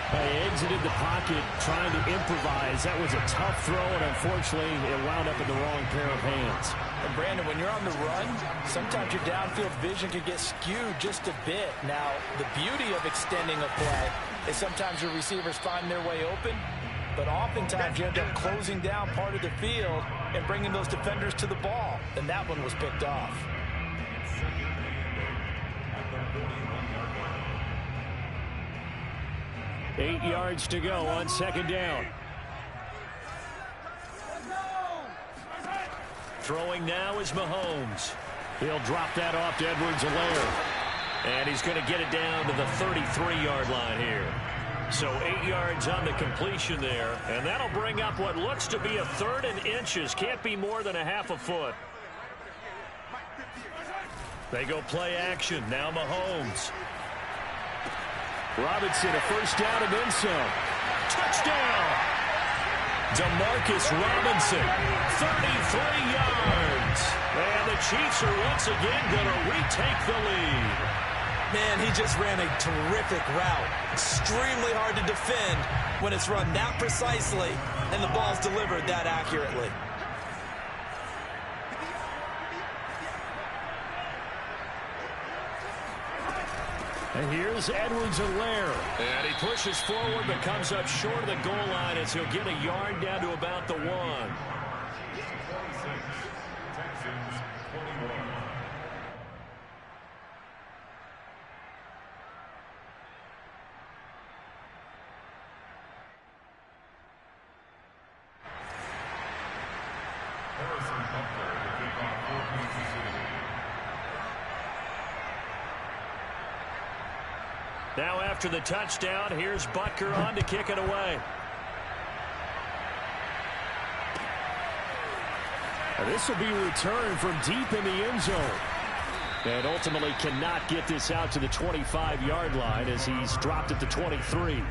He exited the pocket trying to improvise. That was a tough throw, and unfortunately, it wound up in the wrong pair of hands. And Brandon, when you're on the run, sometimes your downfield vision can get skewed just a bit. Now, the beauty of extending a play is sometimes your receivers find their way open, but oftentimes you end up closing down part of the field and bringing those defenders to the ball. And that one was picked off. Eight yards to go on 2nd down. Throwing now is Mahomes. He'll drop that off to Edwards-Helaire. And he's going to get it down to the 33-yard line here. So 8 yards on the completion there. And that'll bring up what looks to be a 3rd and inches. Can't be more than a half a foot. They go play action. Now Mahomes. Robinson, a first down and then some. Touchdown! Demarcus Robinson, 33 yards. And the Chiefs are once again going to retake the lead. Man, he just ran a terrific route. Extremely hard to defend when it's run that precisely and the ball's delivered that accurately. And here's Edwards-Helaire. And he pushes forward but comes up short of the goal line as he'll get a yard down to about the 1. Now after the touchdown, here's Butker on to kick it away. This will be returned from deep in the end zone. And ultimately cannot get this out to the 25-yard line as he's dropped at the 23.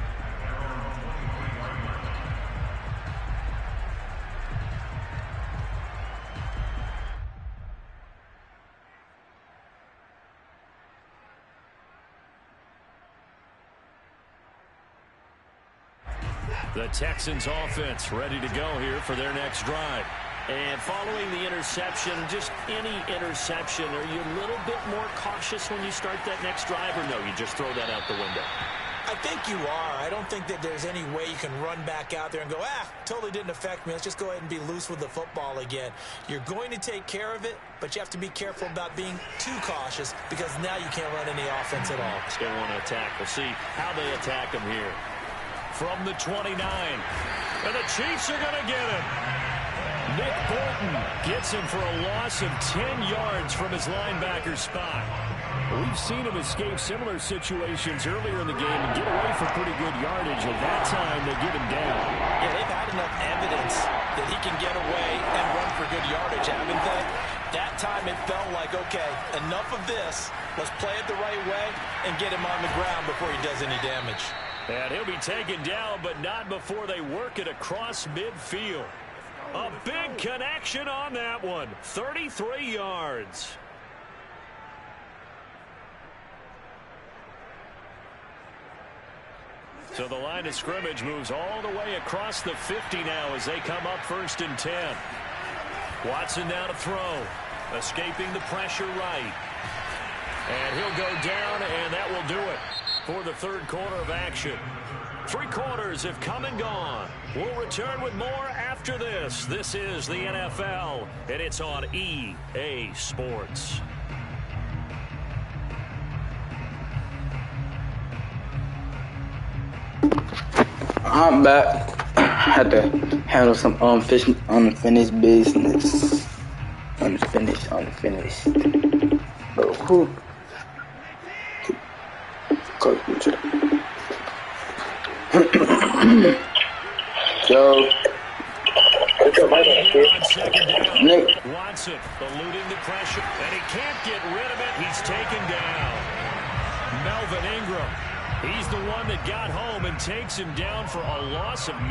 The Texans offense ready to go here for their next drive. And following the interception, just any interception, are you a little bit more cautious when you start that next drive, or no, you just throw that out the window? I think you are. I don't think that there's any way you can run back out there and go, totally didn't affect me. Let's just go ahead and be loose with the football again. You're going to take care of it, but you have to be careful about being too cautious because now you can't run any offense at all. Still want to attack. We'll see how they attack him here. From the 29, and the Chiefs are going to get him. Nick Bolton gets him for a loss of 10 yards from his linebacker spot. We've seen him escape similar situations earlier in the game and get away for pretty good yardage, and that time they get him down. Yeah, they've had enough evidence that he can get away and run for good yardage, haven't they? That time it felt like, okay, enough of this. Let's play it the right way and get him on the ground before he does any damage. And he'll be taken down, but not before they work it across midfield. A big connection on that one. 33 yards. So the line of scrimmage moves all the way across the 50 now as they come up 1st and 10. Watson now to throw. Escaping the pressure right. And he'll go down, and that will do it for the third quarter of action. 3 quarters have come and gone. We'll return with more after this. This is the NFL, and it's on EA Sports. I'm back. I had to handle some unfinished business. Unfinished. But who? Yo. Nick. Watson eluding the pressure, and he can't get rid of it. He's taken down. Melvin Ingram. He's the one that got home and takes him down for a loss of 9.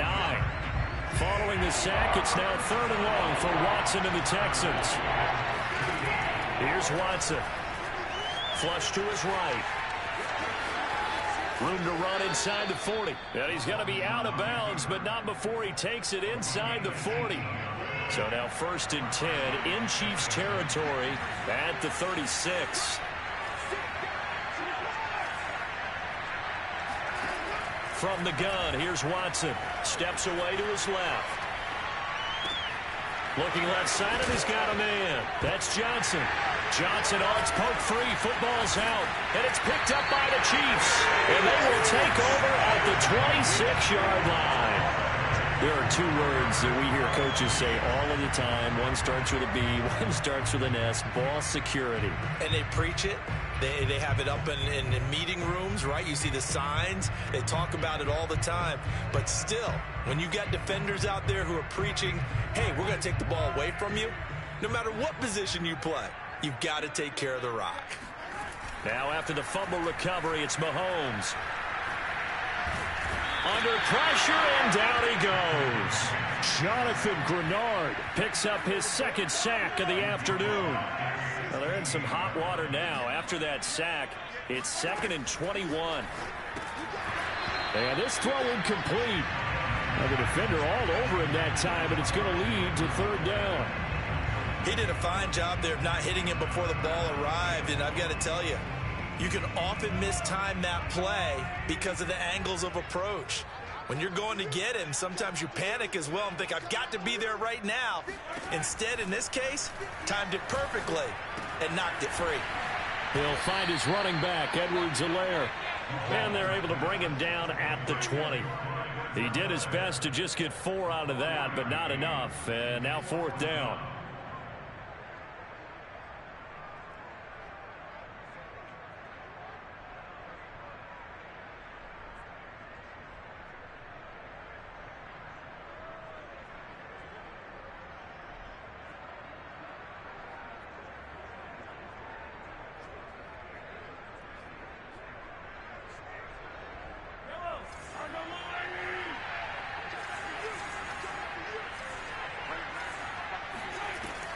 Following the sack, it's now 3rd and long for Watson and the Texans. Here's Watson. Flush to his right. Room to run inside the 40. And he's going to be out of bounds, but not before he takes it inside the 40. So now 1st and 10 in Chiefs territory at the 36. From the gun, here's Watson. Steps away to his left. Looking left side, and he's got a man. That's Johnson. Johnson, it's poked free. Football's out. And it's picked up by the Chiefs. And they will take over at the 26-yard line. There are 2 words that we hear coaches say all of the time. One starts with a B, one starts with an S. Ball security. And they preach it. They have it up in meeting rooms, right? You see the signs. They talk about it all the time. But still, when you got defenders out there who are preaching, hey, we're going to take the ball away from you, no matter what position you play, you've got to take care of the rock. Now after the fumble recovery, it's Mahomes. Under pressure, and down he goes. Jonathan Grenard picks up his 2nd sack of the afternoon. Well, they're in some hot water now. After that sack, it's 2nd and 21. And this throw incomplete. Now the defender all over him that time, and it's going to lead to 3rd down. He did a fine job there of not hitting him before the ball arrived, and I've got to tell you, you can often mistime that play because of the angles of approach. When you're going to get him, sometimes you panic as well and think, I've got to be there right now. Instead, in this case, timed it perfectly and knocked it free. He'll find his running back, Edwards-Helaire, and they're able to bring him down at the 20. He did his best to just get 4 out of that, but not enough, and now 4th down.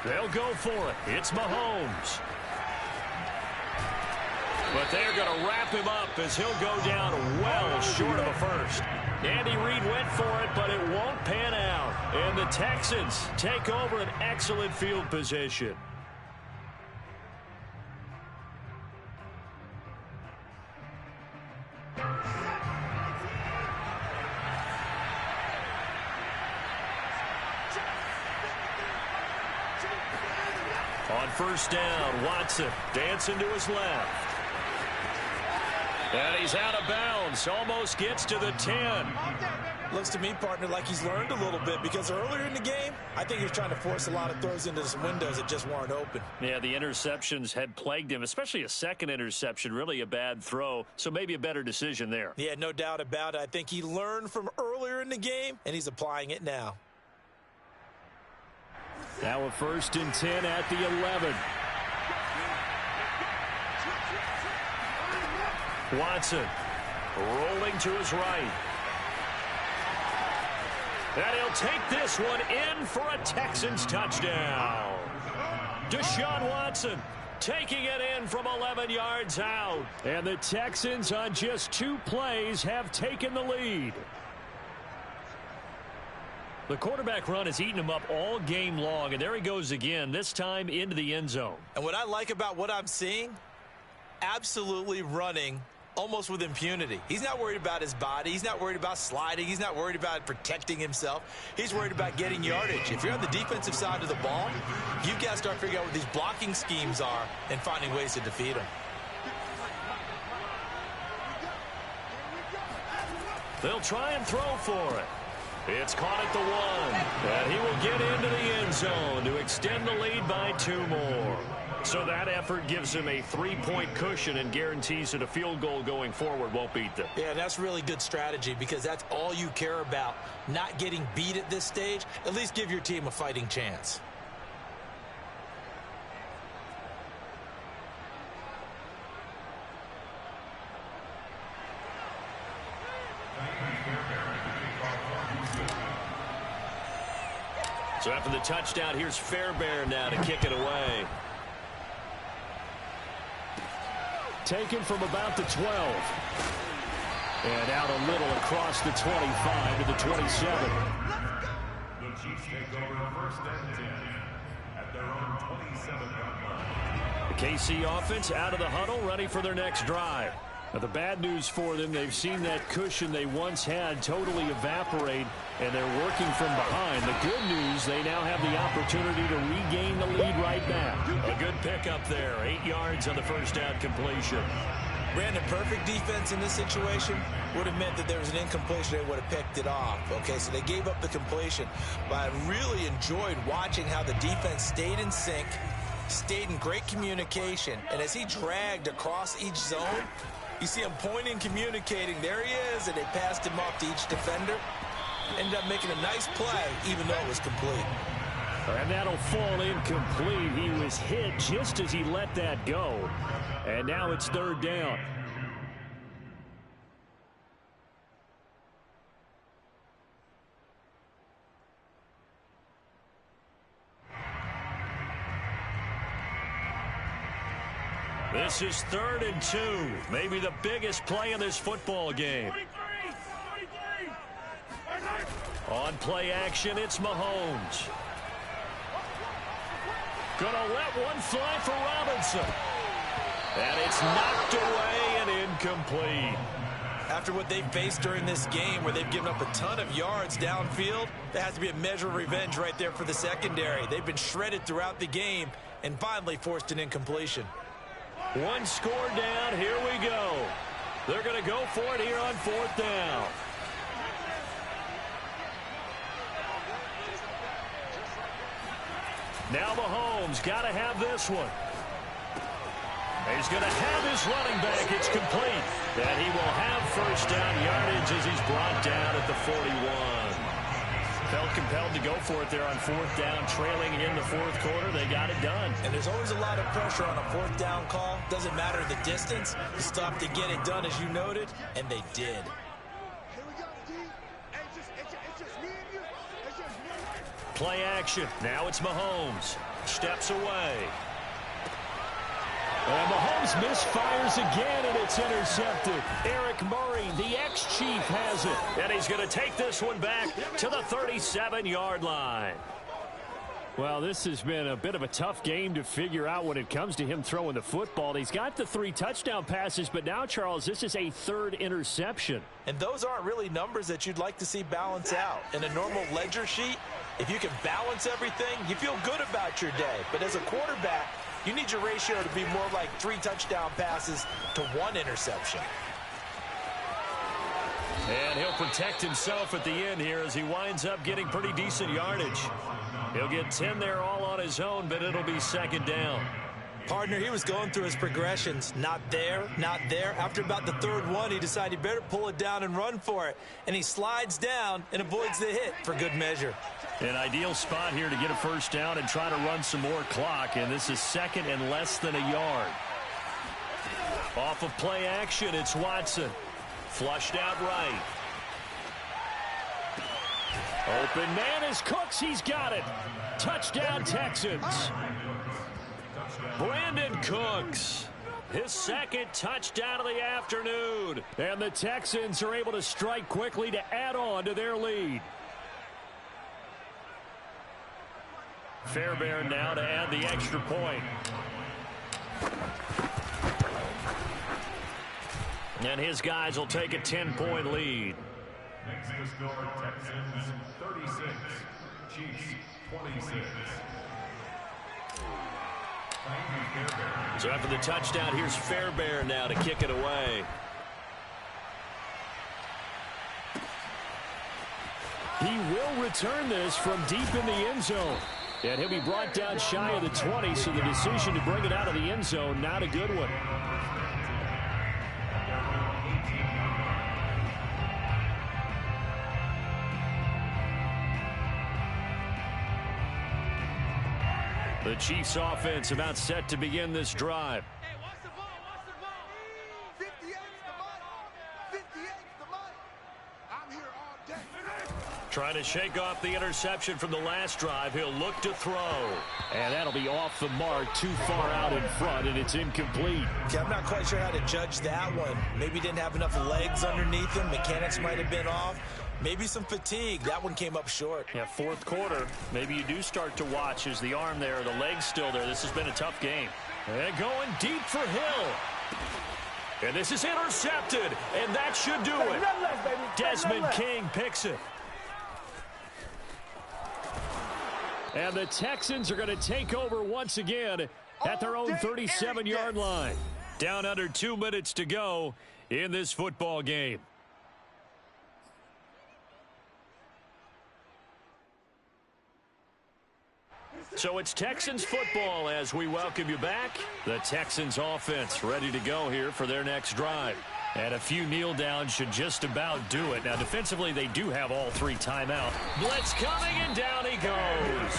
They'll go for it. It's Mahomes. But they're going to wrap him up as he'll go down well short of a first. Andy Reid went for it, but it won't pan out. And the Texans take over an excellent field position. On first down, Watson dancing to his left. And he's out of bounds. Almost gets to the 10. Looks to me, partner, like he's learned a little bit because earlier in the game, I think he was trying to force a lot of throws into some windows that just weren't open. Yeah, the interceptions had plagued him, especially a second interception, really a bad throw, so maybe a better decision there. Yeah, no doubt about it. I think he learned from earlier in the game, and he's applying it now. Now a 1st and 10 at the 11. Watson rolling to his right. And he'll take this one in for a Texans touchdown. Deshaun Watson taking it in from 11 yards out. And the Texans on just 2 plays have taken the lead. The quarterback run has eaten him up all game long, and there he goes again, this time into the end zone. And what I like about what I'm seeing, absolutely running almost with impunity. He's not worried about his body. He's not worried about sliding. He's not worried about protecting himself. He's worried about getting yardage. If you're on the defensive side of the ball, you've got to start figuring out what these blocking schemes are and finding ways to defeat them. They'll try and throw for it. It's caught at the 1, and he will get into the end zone to extend the lead by 2 more. So that effort gives him a 3-point cushion and guarantees that a field goal going forward won't beat them. Yeah, that's really good strategy because that's all you care about, not getting beat at this stage. At least give your team a fighting chance. So after the touchdown, here's Fairbairn now to kick it away. Taken from about the 12. And out a little across the 25 to the 27. The Chiefs take over 1st and 10 at their own 27-yard line. The KC offense out of the huddle, ready for their next drive. Now, the bad news for them, they've seen that cushion they once had totally evaporate, and they're working from behind. The good news, they now have the opportunity to regain the lead right back. A good pickup there, 8 yards on the first down completion. Brandon, perfect defense in this situation would have meant that there was an incompletion. They would have picked it off. Okay, so they gave up the completion. But I really enjoyed watching how the defense stayed in sync, stayed in great communication. And as he dragged across each zone, you see him pointing, communicating. There he is, and they passed him off to each defender. Ended up making a nice play, even though it was complete. And that'll fall incomplete. He was hit just as he let that go. And now it's 3rd down. This is 3rd and 2. Maybe the biggest play in this football game. On play action, it's Mahomes. Gonna let one fly for Robinson. And it's knocked away and incomplete. After what they've faced during this game where they've given up a ton of yards downfield, there has to be a measure of revenge right there for the secondary. They've been shredded throughout the game and finally forced an incompletion. One score down, here we go. They're going to go for it here on 4th down. Now Mahomes got to have this one. He's going to have his running back. It's complete. And he will have first down yardage as he's brought down at the 41. Felt compelled to go for it there on 4th down, trailing in the 4th quarter. They got it done. And there's always a lot of pressure on a 4th down call. Doesn't matter the distance. You stop to get it done, as you noted, and they did. Play action. Now it's Mahomes. steps away. And Mahomes misfires again, and it's intercepted. Eric Murray, the ex-Chief, has it. And he's going to take this one back to the 37-yard line. Well, this has been a bit of a tough game to figure out when it comes to him throwing the football. He's got the 3 touchdown passes, but now, Charles, this is a 3rd interception. And those aren't really numbers that you'd like to see balance out. In a normal ledger sheet, if you can balance everything, you feel good about your day. But as a quarterback, you need your ratio to be more like 3 touchdown passes to 1 interception. And he'll protect himself at the end here as he winds up getting pretty decent yardage. He'll get 10 there all on his own, but it'll be 2nd down. Partner, he was going through his progressions. Not there, not there. After about the 3rd one, he decided he better pull it down and run for it. And he slides down and avoids the hit for good measure. An ideal spot here to get a 1st down and try to run some more clock. And this is 2nd and less than a yard. Off of play action, it's Watson. Flushed out right. Open man is Cooks. He's got it. Touchdown, Texans. Brandon Cooks. His 2nd touchdown of the afternoon. And the Texans are able to strike quickly to add on to their lead. Fairbairn now to add the extra point. And his guys will take a 10-point lead. Next to score, Texans 36, Chiefs 26. So after the touchdown, here's Fairbairn now to kick it away. He will return this from deep in the end zone. And he'll be brought down shy of the 20, so the decision to bring it out of the end zone, not a good one. The Chiefs offense about set to begin this drive. Hey, watch the ball, watch the ball. 58's the money. 58's the money. I'm here all day. Trying to shake off the interception from the last drive. He'll look to throw. And that'll be off the mark, too far out in front, and it's incomplete. Okay, I'm not quite sure how to judge that one. Maybe he didn't have enough legs underneath him. Mechanics might have been off. Maybe some fatigue. That one came up short. Yeah, 4th quarter. Maybe you do start to watch as the arm there, the leg's still there. This has been a tough game. And going deep for Hill. And this is intercepted. And that should do it. Desmond King picks it. And the Texans are going to take over once again at their own 37-yard line. Down under 2 minutes to go in this football game. So it's Texans football as we welcome you back. The Texans offense ready to go here for their next drive. And a few kneel downs should just about do it. Now defensively they do have all 3 timeout. Blitz coming and down he goes.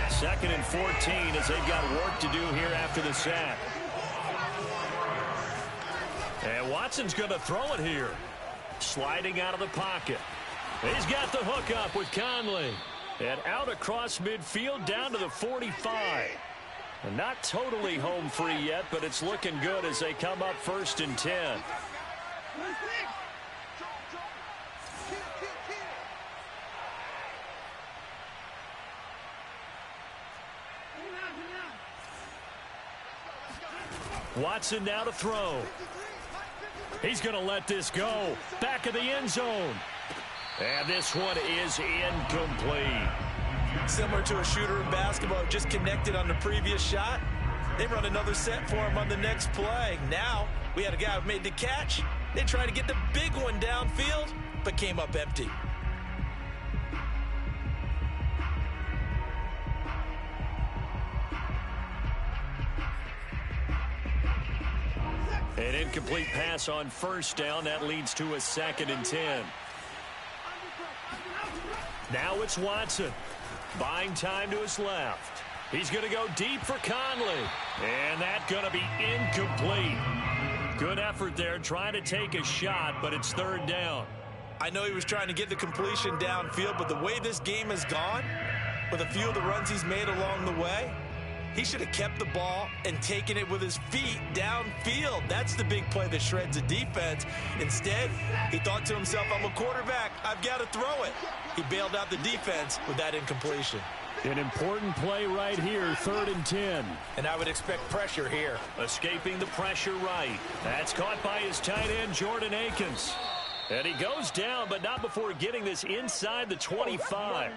2nd and 14 as they've got work to do here after the sack. And Watson's going to throw it here. Sliding out of the pocket. He's got the hook up with Conley. And out across midfield down to the 45. And not totally home free yet, but it's looking good as they come up 1st and 10. Watson now to throw. He's going to let this go. Back of the end zone. And this one is incomplete. Similar to a shooter in basketball, just connected on the previous shot. They run another set for him on the next play. Now, we had a guy who made the catch. They tried to get the big one downfield, but came up empty. An incomplete pass on 1st down. That leads to a 2nd and 10. Now it's Watson. Buying time to his left. He's going to go deep for Conley. And that's going to be incomplete. Good effort there trying to take a shot, but it's 3rd down. I know he was trying to get the completion downfield, but the way this game has gone, with a few of the runs he's made along the way. He should have kept the ball and taken it with his feet downfield. That's the big play that shreds a defense. Instead, he thought to himself, I'm a quarterback. I've got to throw it. He bailed out the defense with that incompletion. An important play right here, 3rd and 10. And I would expect pressure here. Escaping the pressure right. That's caught by his tight end, Jordan Akins. And he goes down, but not before getting this inside the 25.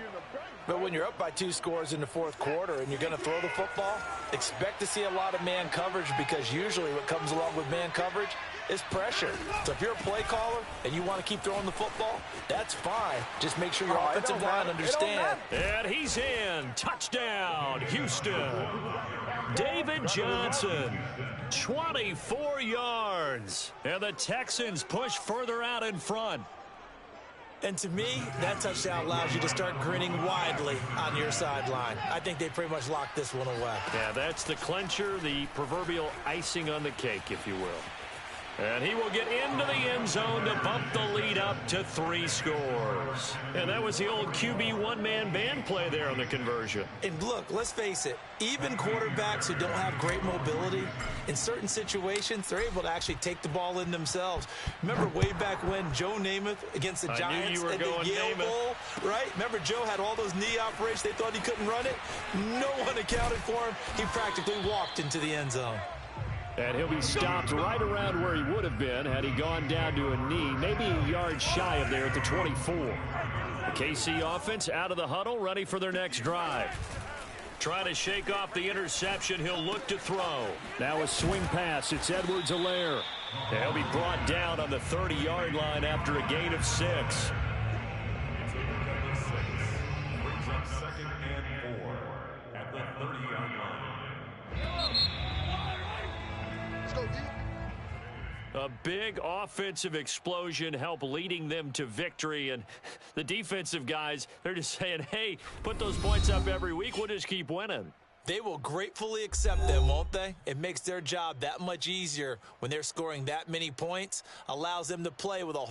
But when you're up by 2 scores in the 4th quarter and you're going to throw the football, expect to see a lot of man coverage, because usually what comes along with man coverage is pressure. So if you're a play caller and you want to keep throwing the football, that's fine. Just make sure your offensive line understands. And he's in. Touchdown, Houston. David Johnson, 24 yards. And the Texans push further out in front. And to me, that touchdown allows you to start grinning widely on your sideline. I think they pretty much locked this one away. Yeah, that's the clincher, the proverbial icing on the cake, if you will. And he will get into the end zone to bump the lead up to 3 scores. And that was the old QB one-man band play there on the conversion. And look, let's face it, even quarterbacks who don't have great mobility, in certain situations, they're able to actually take the ball in themselves. Remember way back when Joe Namath against the Giants at the Yale Bowl, right? Remember Joe had all those knee operations. They thought he couldn't run it. No one accounted for him. He practically walked into the end zone. And he'll be stopped right around where he would have been had he gone down to a knee, maybe a yard shy of there at the 24. The KC offense out of the huddle, ready for their next drive. Trying to shake off the interception, he'll look to throw. Now a swing pass, it's Edwards-Helaire. And he'll be brought down on the 30-yard line after a gain of 6. Brings up 2nd and 4 at the 30-yard line. A big offensive explosion helped leading them to victory. And the defensive guys, they're just saying, hey, put those points up every week. We'll just keep winning. They will gratefully accept them, won't they? It makes their job that much easier when they're scoring that many points, allows them to play with a